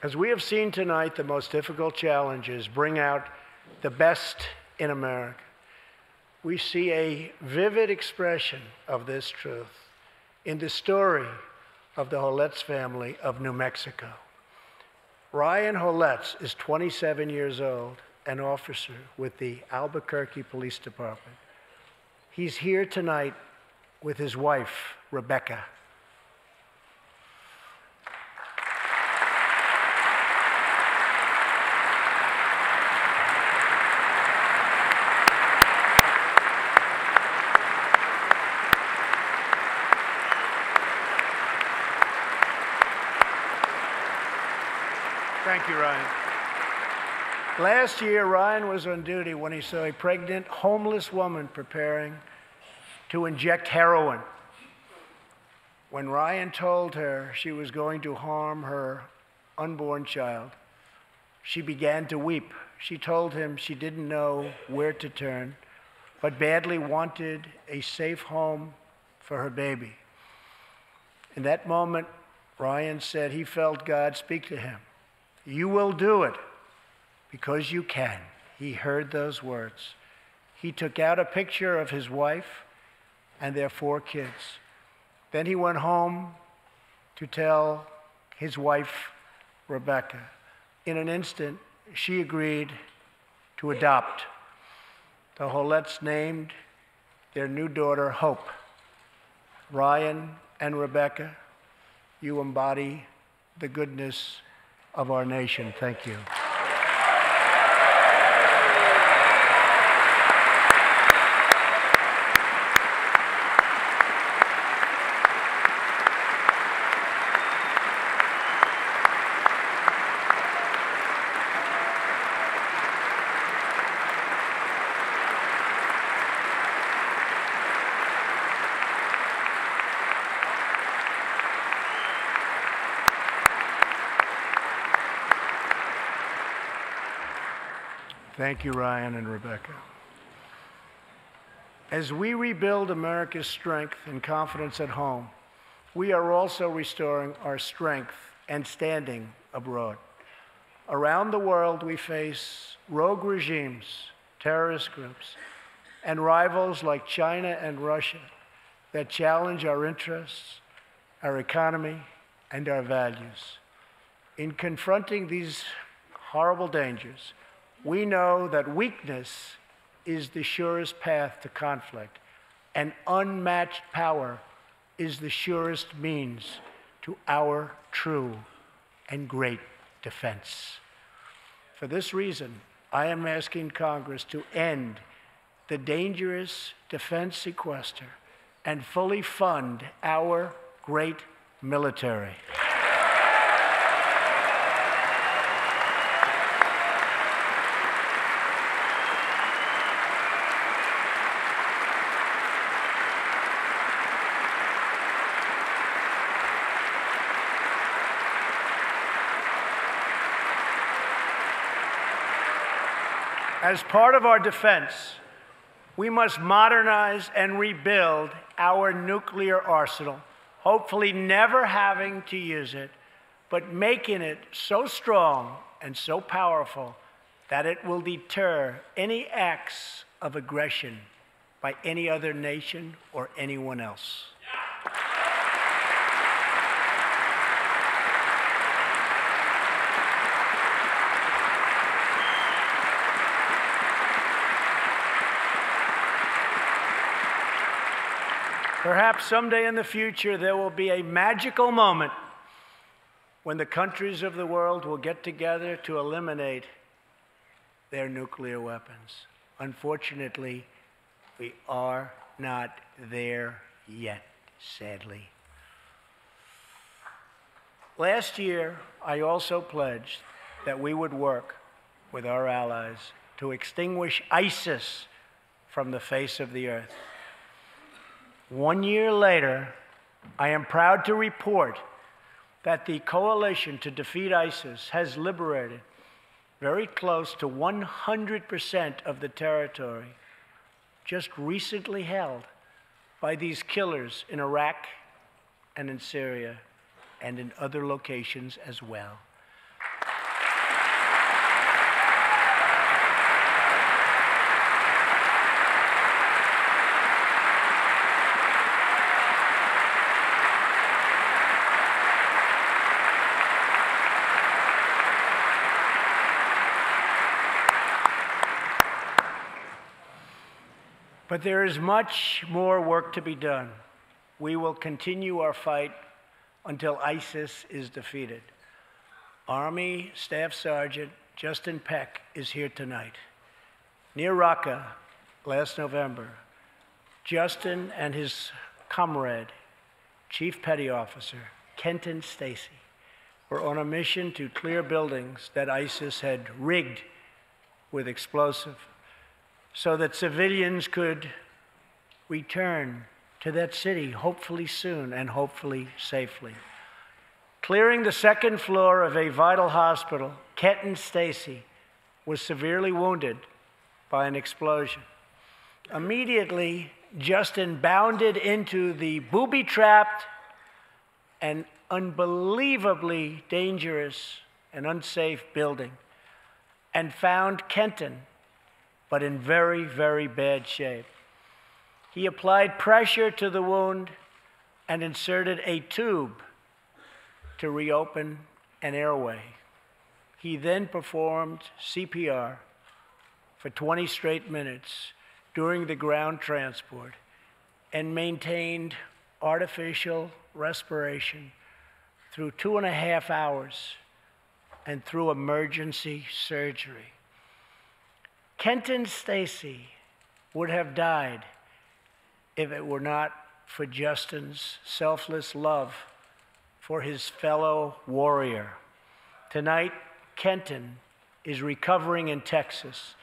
As we have seen tonight, the most difficult challenges bring out the best in America. We see a vivid expression of this truth in the story of the Holetz family of New Mexico. Ryan Holetz is 27 years old, an officer with the Albuquerque Police Department. He's here tonight with his wife, Rebecca. Thank you, Ryan. Last year, Ryan was on duty when he saw a pregnant, homeless woman preparing to inject heroin. When Ryan told her she was going to harm her unborn child, she began to weep. She told him she didn't know where to turn, but badly wanted a safe home for her baby. In that moment, Ryan said he felt God speak to him. You will do it because you can. He heard those words. He took out a picture of his wife and their 4 kids. Then he went home to tell his wife, Rebecca. In an instant, she agreed to adopt. The Holets named their new daughter Hope. Ryan and Rebecca, you embody the goodness of our nation. Thank you. Thank you, Ryan and Rebecca. As we rebuild America's strength and confidence at home, we are also restoring our strength and standing abroad. Around the world, we face rogue regimes, terrorist groups, and rivals like China and Russia that challenge our interests, our economy, and our values. In confronting these horrible dangers, we know that weakness is the surest path to conflict, and unmatched power is the surest means to our true and great defense. For this reason, I am asking Congress to end the dangerous defense sequester and fully fund our great military. As part of our defense, we must modernize and rebuild our nuclear arsenal, hopefully never having to use it, but making it so strong and so powerful that it will deter any acts of aggression by any other nation or anyone else. Perhaps someday in the future, there will be a magical moment when the countries of the world will get together to eliminate their nuclear weapons. Unfortunately, we are not there yet, sadly. Last year, I also pledged that we would work with our allies to extinguish ISIS from the face of the earth. 1 year later, I am proud to report that the coalition to defeat ISIS has liberated very close to 100% of the territory just recently held by these killers in Iraq and in Syria and in other locations as well. But there is much more work to be done. We will continue our fight until ISIS is defeated. Army Staff Sergeant Justin Peck is here tonight. Near Raqqa last November, Justin and his comrade, Chief Petty Officer Kenton Stacy, were on a mission to clear buildings that ISIS had rigged with explosive, so that civilians could return to that city, hopefully soon and hopefully safely. Clearing the second floor of a vital hospital, Kenton Stacy was severely wounded by an explosion. Immediately, Justin bounded into the booby-trapped and unbelievably dangerous and unsafe building and found Kenton, but in very, very bad shape. He applied pressure to the wound, and inserted a tube to reopen an airway. He then performed CPR for 20 straight minutes during the ground transport and maintained artificial respiration through 2.5 hours and through emergency surgery. Kenton Stacy would have died if it were not for Justin's selfless love for his fellow warrior. Tonight, Kenton is recovering in Texas.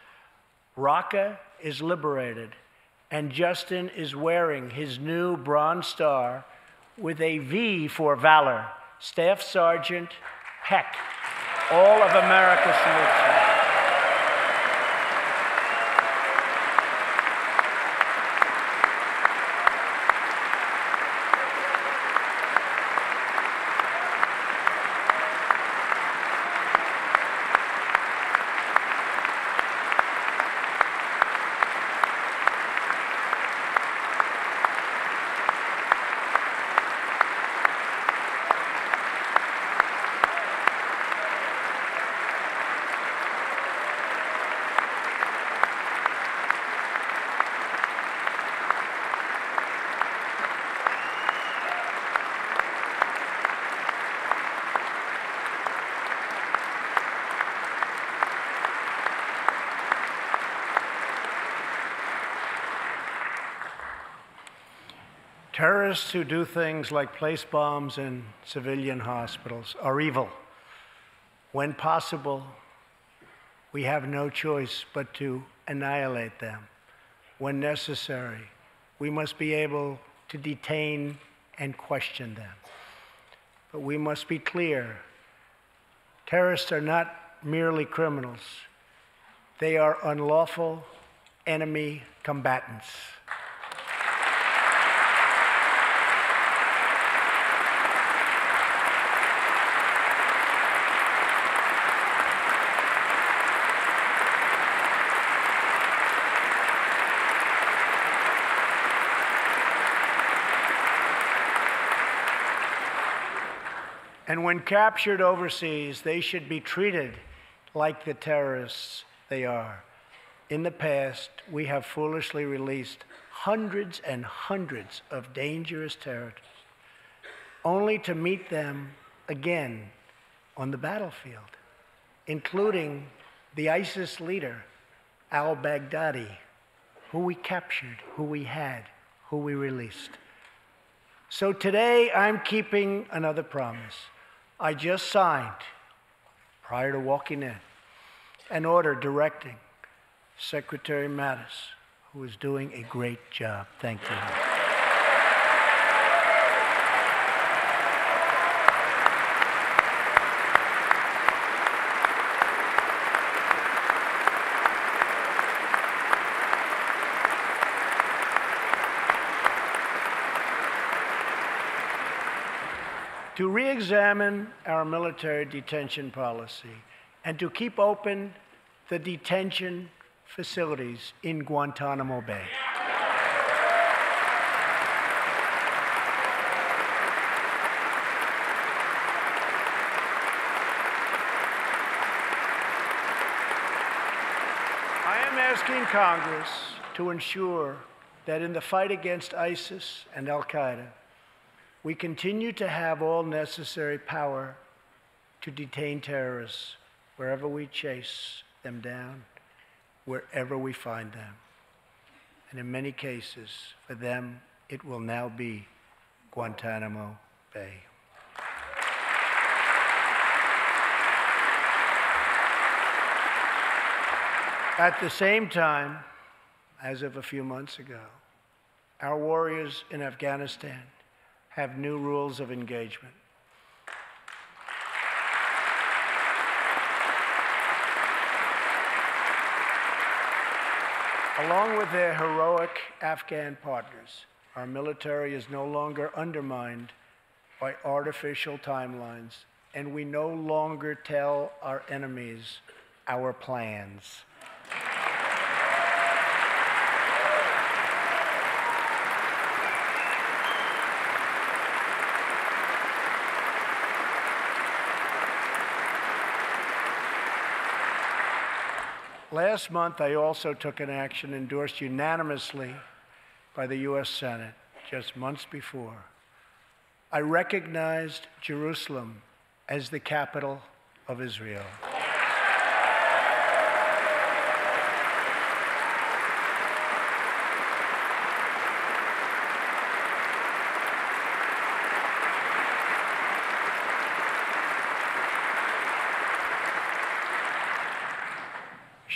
Raqqa is liberated, and Justin is wearing his new Bronze Star with a V for valor. Staff Sergeant Peck, all of America salutes you. Terrorists who do things like place bombs in civilian hospitals are evil. When possible, we have no choice but to annihilate them. When necessary, we must be able to detain and question them. But we must be clear, terrorists are not merely criminals. They are unlawful enemy combatants. And when captured overseas, they should be treated like the terrorists they are. In the past, we have foolishly released hundreds and hundreds of dangerous terrorists, only to meet them again on the battlefield, including the ISIS leader, al-Baghdadi, who we captured, who we had, who we released. So today, I'm keeping another promise. I just signed, prior to walking in, an order directing Secretary Mattis, who is doing a great job. Thank you. To re-examine our military detention policy and to keep open the detention facilities in Guantanamo Bay. I am asking Congress to ensure that in the fight against ISIS and al-Qaeda, we continue to have all necessary power to detain terrorists wherever we chase them down, wherever we find them. And in many cases, for them, it will now be Guantanamo Bay. At the same time, as of a few months ago, our warriors in Afghanistan have new rules of engagement. Along with their heroic Afghan partners, our military is no longer undermined by artificial timelines, and we no longer tell our enemies our plans. Last month, I also took an action endorsed unanimously by the U.S. Senate just months before. I recognized Jerusalem as the capital of Israel.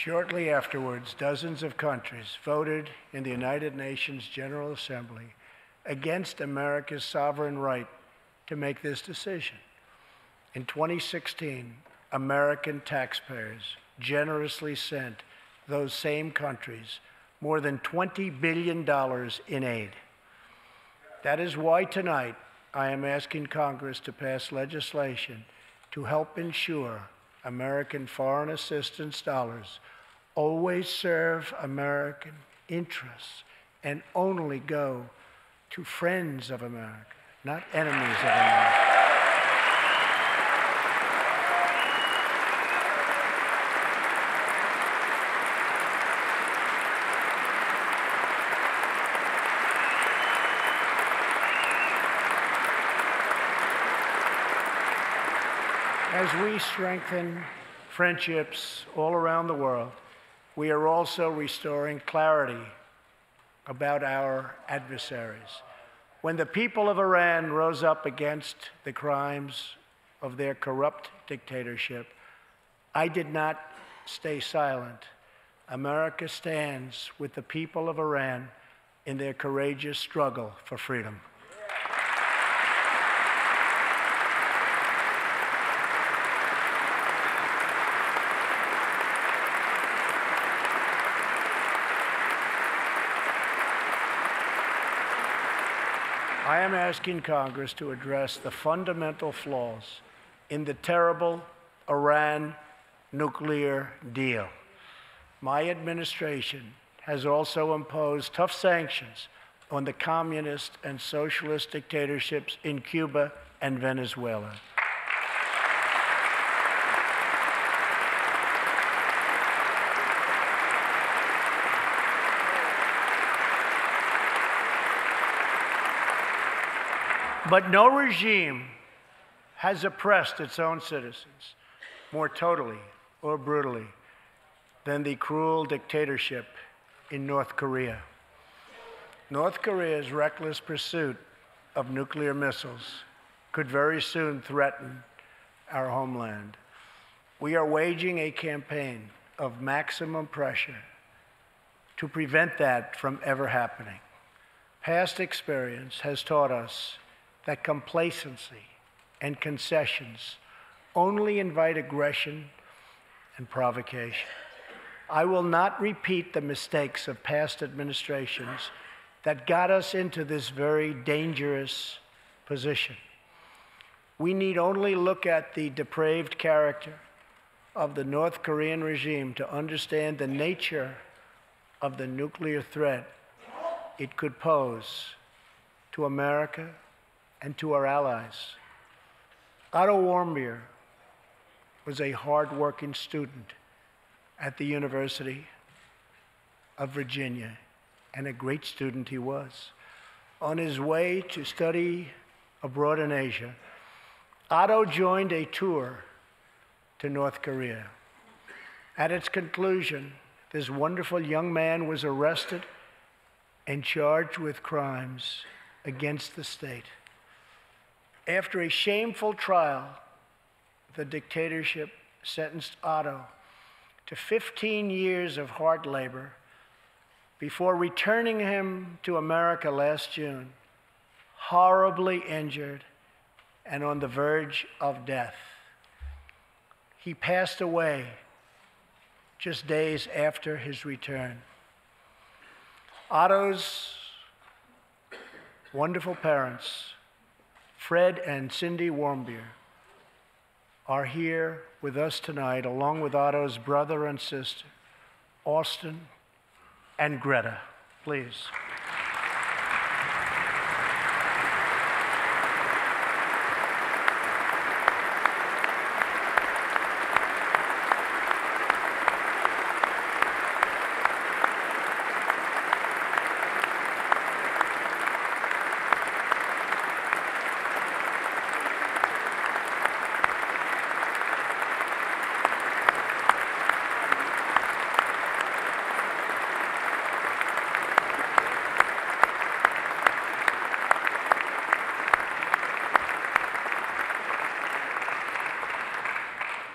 Shortly afterwards, dozens of countries voted in the United Nations General Assembly against America's sovereign right to make this decision. In 2016, American taxpayers generously sent those same countries more than $20 billion in aid. That is why tonight I am asking Congress to pass legislation to help ensure American foreign assistance dollars always serve American interests and only go to friends of America, not enemies of America. As we strengthen friendships all around the world, we are also restoring clarity about our adversaries. When the people of Iran rose up against the crimes of their corrupt dictatorship, I did not stay silent. America stands with the people of Iran in their courageous struggle for freedom. I am asking Congress to address the fundamental flaws in the terrible Iran nuclear deal. My administration has also imposed tough sanctions on the communist and socialist dictatorships in Cuba and Venezuela. But no regime has oppressed its own citizens more totally or brutally than the cruel dictatorship in North Korea. North Korea's reckless pursuit of nuclear missiles could very soon threaten our homeland. We are waging a campaign of maximum pressure to prevent that from ever happening. Past experience has taught us that complacency and concessions only invite aggression and provocation. I will not repeat the mistakes of past administrations that got us into this very dangerous position. We need only look at the depraved character of the North Korean regime to understand the nature of the nuclear threat it could pose to America and to our allies. Otto Warmbier was a hard-working student at the University of Virginia, and a great student he was. On his way to study abroad in Asia, Otto joined a tour to North Korea. At its conclusion, this wonderful young man was arrested and charged with crimes against the state. After a shameful trial, the dictatorship sentenced Otto to 15 years of hard labor before returning him to America last June, horribly injured and on the verge of death. He passed away just days after his return. Otto's wonderful parents, Fred and Cindy Warmbier, are here with us tonight, along with Otto's brother and sister, Austin and Greta. Please.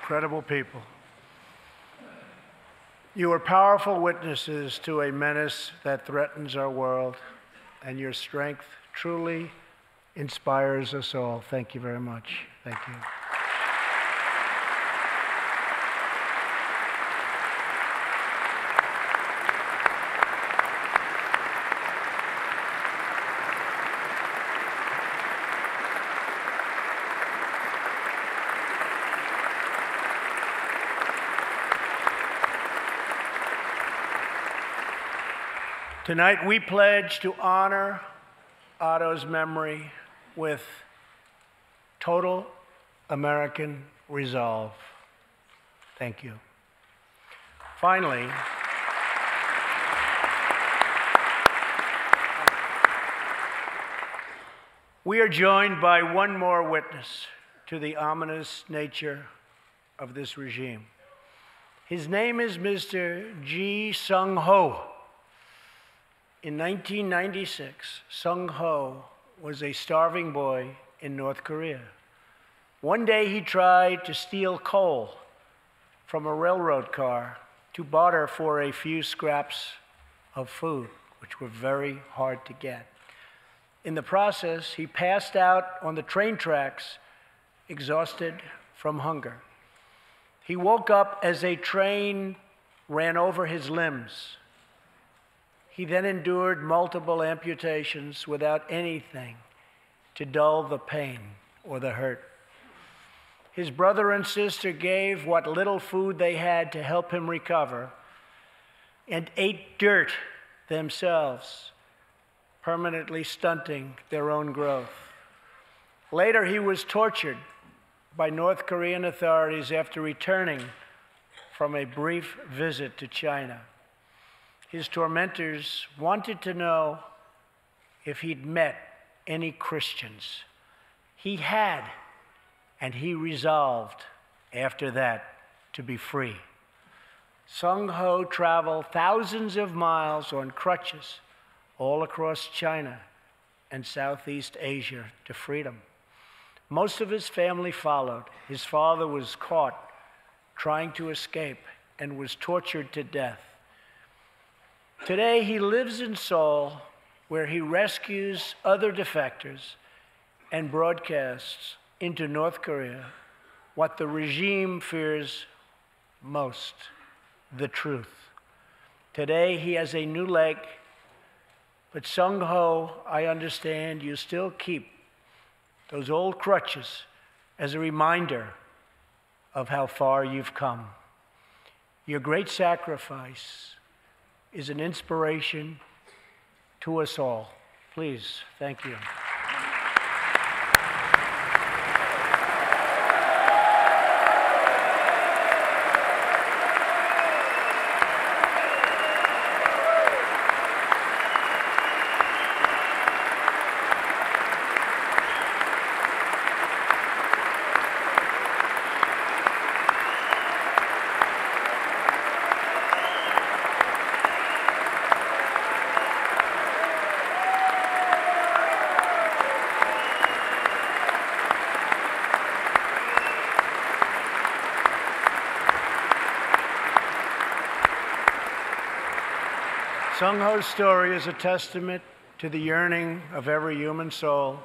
incredible people. You are powerful witnesses to a menace that threatens our world, and your strength truly inspires us all. Thank you very much. Thank you. Tonight, we pledge to honor Otto's memory with total American resolve. Thank you. Finally, we are joined by one more witness to the ominous nature of this regime. His name is Mr. Ji Sung-ho. In 1996, Sung-ho was a starving boy in North Korea. One day he tried to steal coal from a railroad car to barter for a few scraps of food, which were very hard to get. In the process, he passed out on the train tracks, exhausted from hunger. He woke up as a train ran over his limbs. He then endured multiple amputations without anything to dull the pain or the hurt. His brother and sister gave what little food they had to help him recover and ate dirt themselves, permanently stunting their own growth. Later, he was tortured by North Korean authorities after returning from a brief visit to China. His tormentors wanted to know if he'd met any Christians. He had, and he resolved after that to be free. Sung-ho traveled thousands of miles on crutches all across China and Southeast Asia to freedom. Most of his family followed. His father was caught trying to escape and was tortured to death. Today, he lives in Seoul, where he rescues other defectors and broadcasts into North Korea what the regime fears most, the truth. Today, he has a new leg, but Sung-ho, I understand you still keep those old crutches as a reminder of how far you've come. Your great sacrifice is an inspiration to us all. Please, thank you. Sung-ho's story is a testament to the yearning of every human soul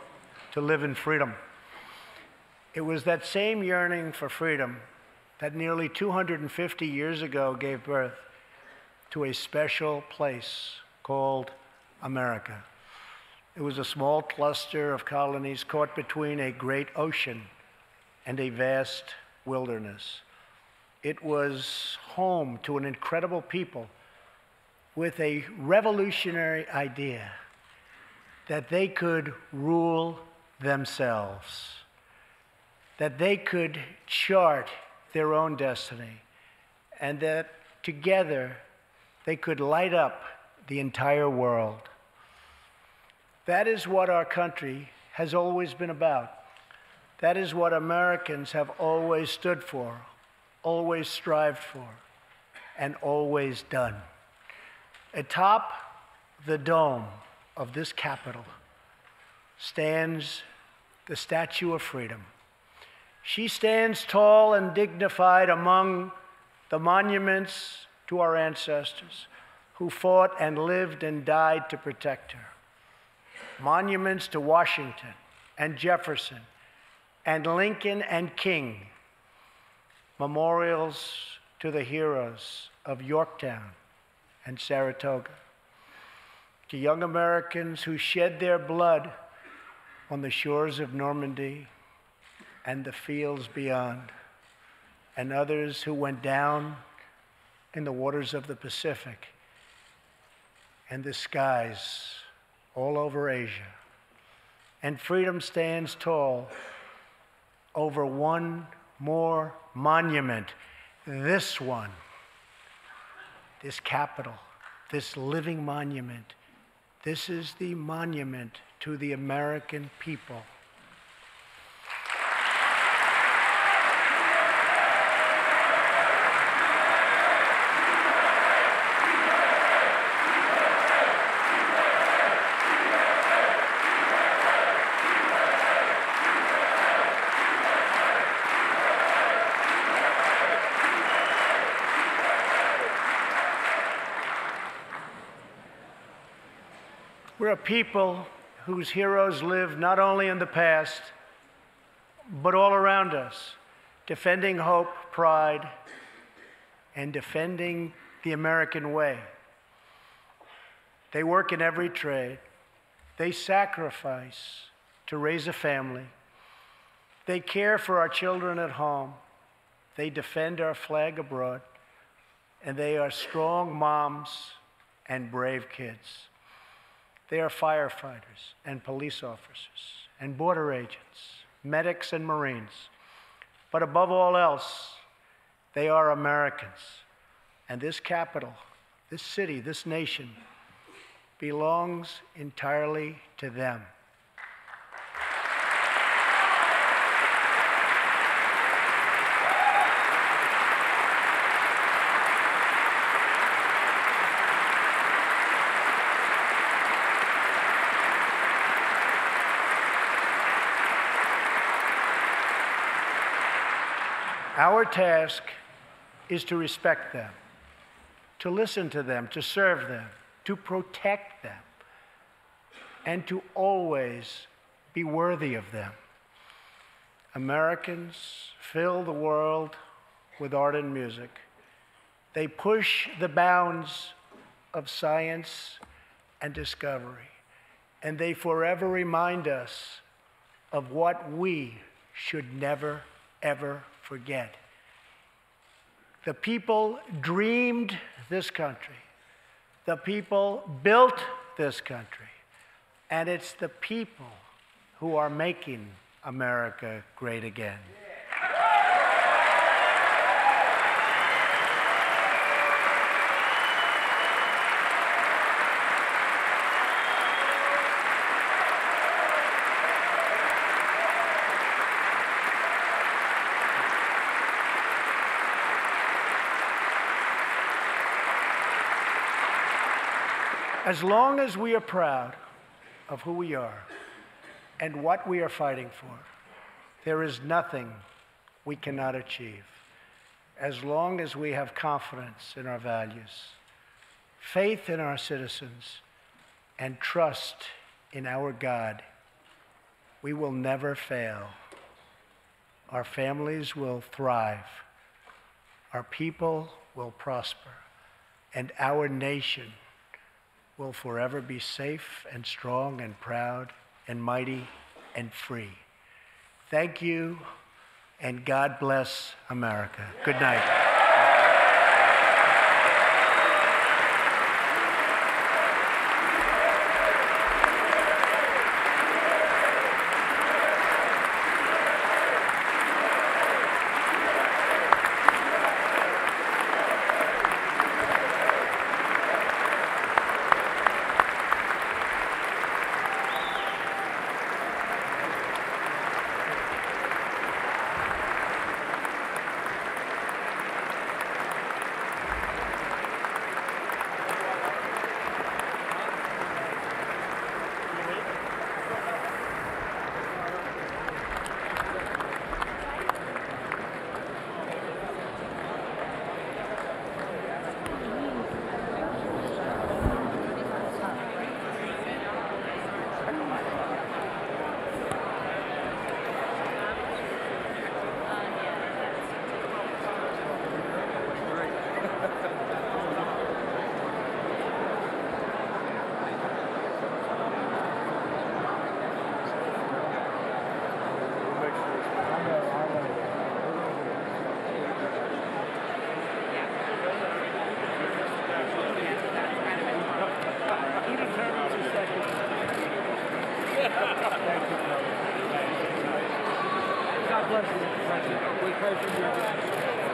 to live in freedom. It was that same yearning for freedom that nearly 250 years ago gave birth to a special place called America. It was a small cluster of colonies caught between a great ocean and a vast wilderness. It was home to an incredible people with a revolutionary idea that they could rule themselves, that they could chart their own destiny, and that together they could light up the entire world. That is what our country has always been about. That is what Americans have always stood for, always strived for, and always done. Atop the dome of this Capitol stands the Statue of Freedom. She stands tall and dignified among the monuments to our ancestors who fought and lived and died to protect her. Monuments to Washington and Jefferson and Lincoln and King. Memorials to the heroes of Yorktown and Saratoga. To young Americans who shed their blood on the shores of Normandy and the fields beyond, and others who went down in the waters of the Pacific and the skies all over Asia. And freedom stands tall over one more monument, this one, this Capitol, this living monument. This is the monument to the American people. We're a people whose heroes live not only in the past, but all around us, defending hope, pride, and defending the American way. They work in every trade. They sacrifice to raise a family. They care for our children at home. They defend our flag abroad. And they are strong moms and brave kids. They are firefighters and police officers and border agents, medics and Marines. But above all else, they are Americans. And this capital, this city, this nation belongs entirely to them. Our task is to respect them, to listen to them, to serve them, to protect them, and to always be worthy of them. Americans fill the world with art and music. They push the bounds of science and discovery, and they forever remind us of what we should never, ever forget. The people dreamed this country. The people built this country. And it's the people who are making America great again. As long as we are proud of who we are and what we are fighting for, there is nothing we cannot achieve. As long as we have confidence in our values, faith in our citizens, and trust in our God, we will never fail. Our families will thrive. Our people will prosper. And our nation will forever be safe and strong and proud and mighty and free. Thank you, and God bless America. Good night. We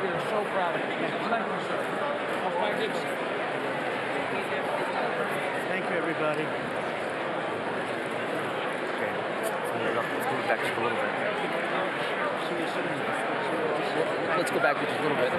are so proud of you. Thank you, sir. Thank you, everybody. Back just a little bit. Let's go back just a little bit.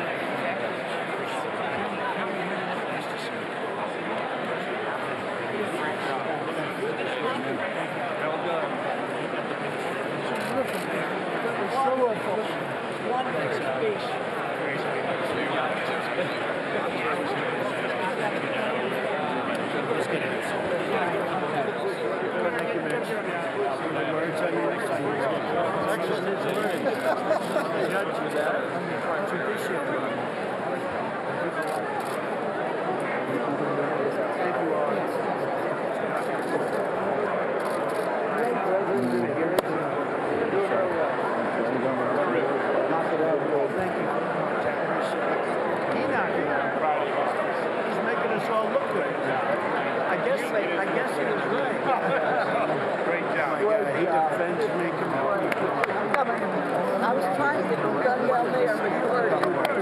I was trying to get Gunny out there, but you heard him before they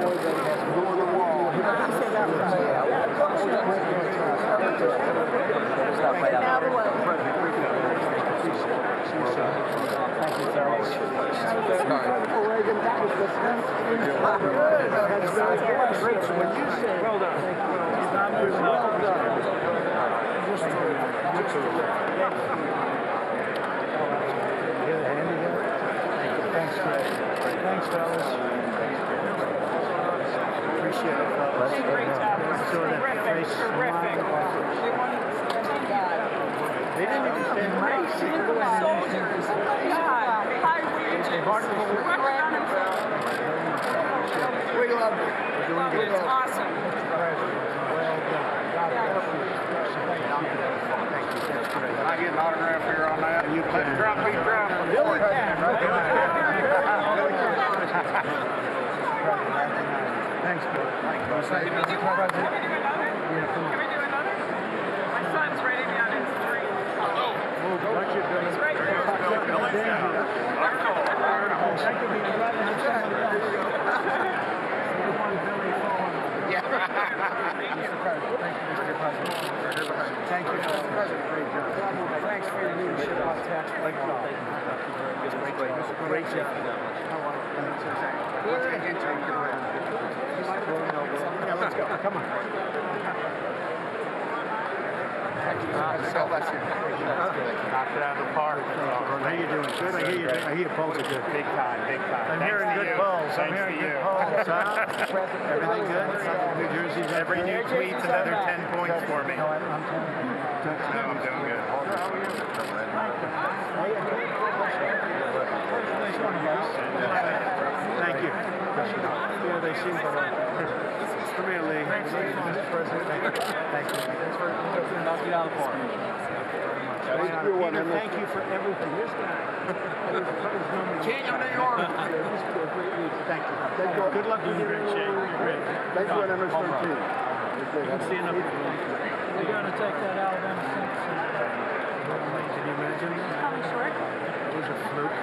had to go on the wall. He said that was now the way. Thank you, fellas. Well done. Thanks, Chris. Thanks, fellas. Appreciate it, fellas. Great job. They didn't even stand race. Soldiers. We love it. It's awesome. Well done. Can I get an autograph here on that? You can. Drop me, drop. Billy can, right? Thanks, Bill. Can we do another? My son's ready to be on his street. He's ready. Yeah. Thank you, Mr. President. Great job. Thanks for your leadership on tax. Thank you. Great job. Yeah, let's go. Come on. Knocked it out of the park. How you doing? Good. I hear your polls are good. Big time, big time. I'm hearing good polls. Everything good? New Jersey's every new tweet's another 10 points for me. I'm doing good. Thank you. Yeah, they seem to Premier League. Thank you. Thank you. Thanks for knocking it out of the park. Peter, thank you for everything. This guy. King of New York. Thank you. Good luck with your shape. Great. Thanks for an MS-13. You can see enough. We're going to take that Alabama Simpson. Can you imagine? Coming short. It was a fluke.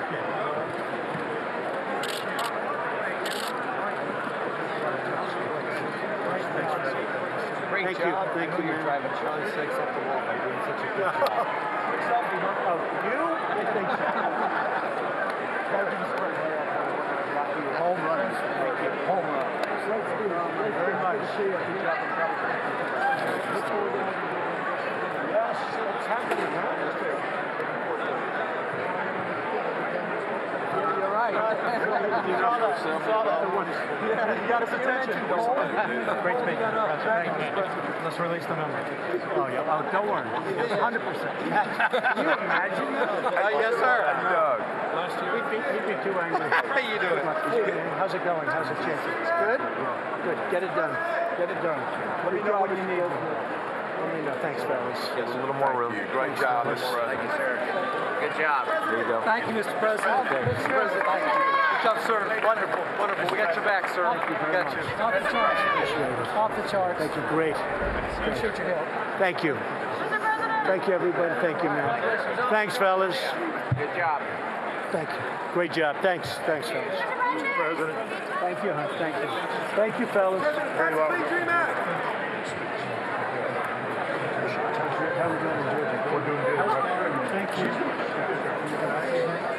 Great job. Thank you. You're driving Charlie 6 up the wall by doing such a good job. Oh, you? I think so. Home runs. Thank you. Home run. Very much. Yes, it's happening. You're right. You saw that. You got his attention. Great to meet you. Let's release the number. Oh, yeah. Oh, don't worry. 100%. Can you imagine? Yes, sir. Doug. Last year. He'd be too angry. How you doing? How's it going? How's it change? It's good? Good. Get it done. Get it done. Let me know what you need. Let me know. Thanks, fellas. There's a little more room. Great job. Thank you, sir. Good job. There you go. Thank you, Mr. President. Mr. President, thank you. Good job, sir. Wonderful. Wonderful. We got your back, sir. Thank you very much. Off the charts. Off the charts. Thank you. Great. Appreciate your help. Thank you. Thank you, everybody. Thank you, man. Thanks, fellas. Good job. Thank you. Great job. Thanks. Thanks, fellas. President. Thank you, huh? Thank you. Thank you, fellas. Very welcome. How we doing in Georgia? We're doing good. Thank you.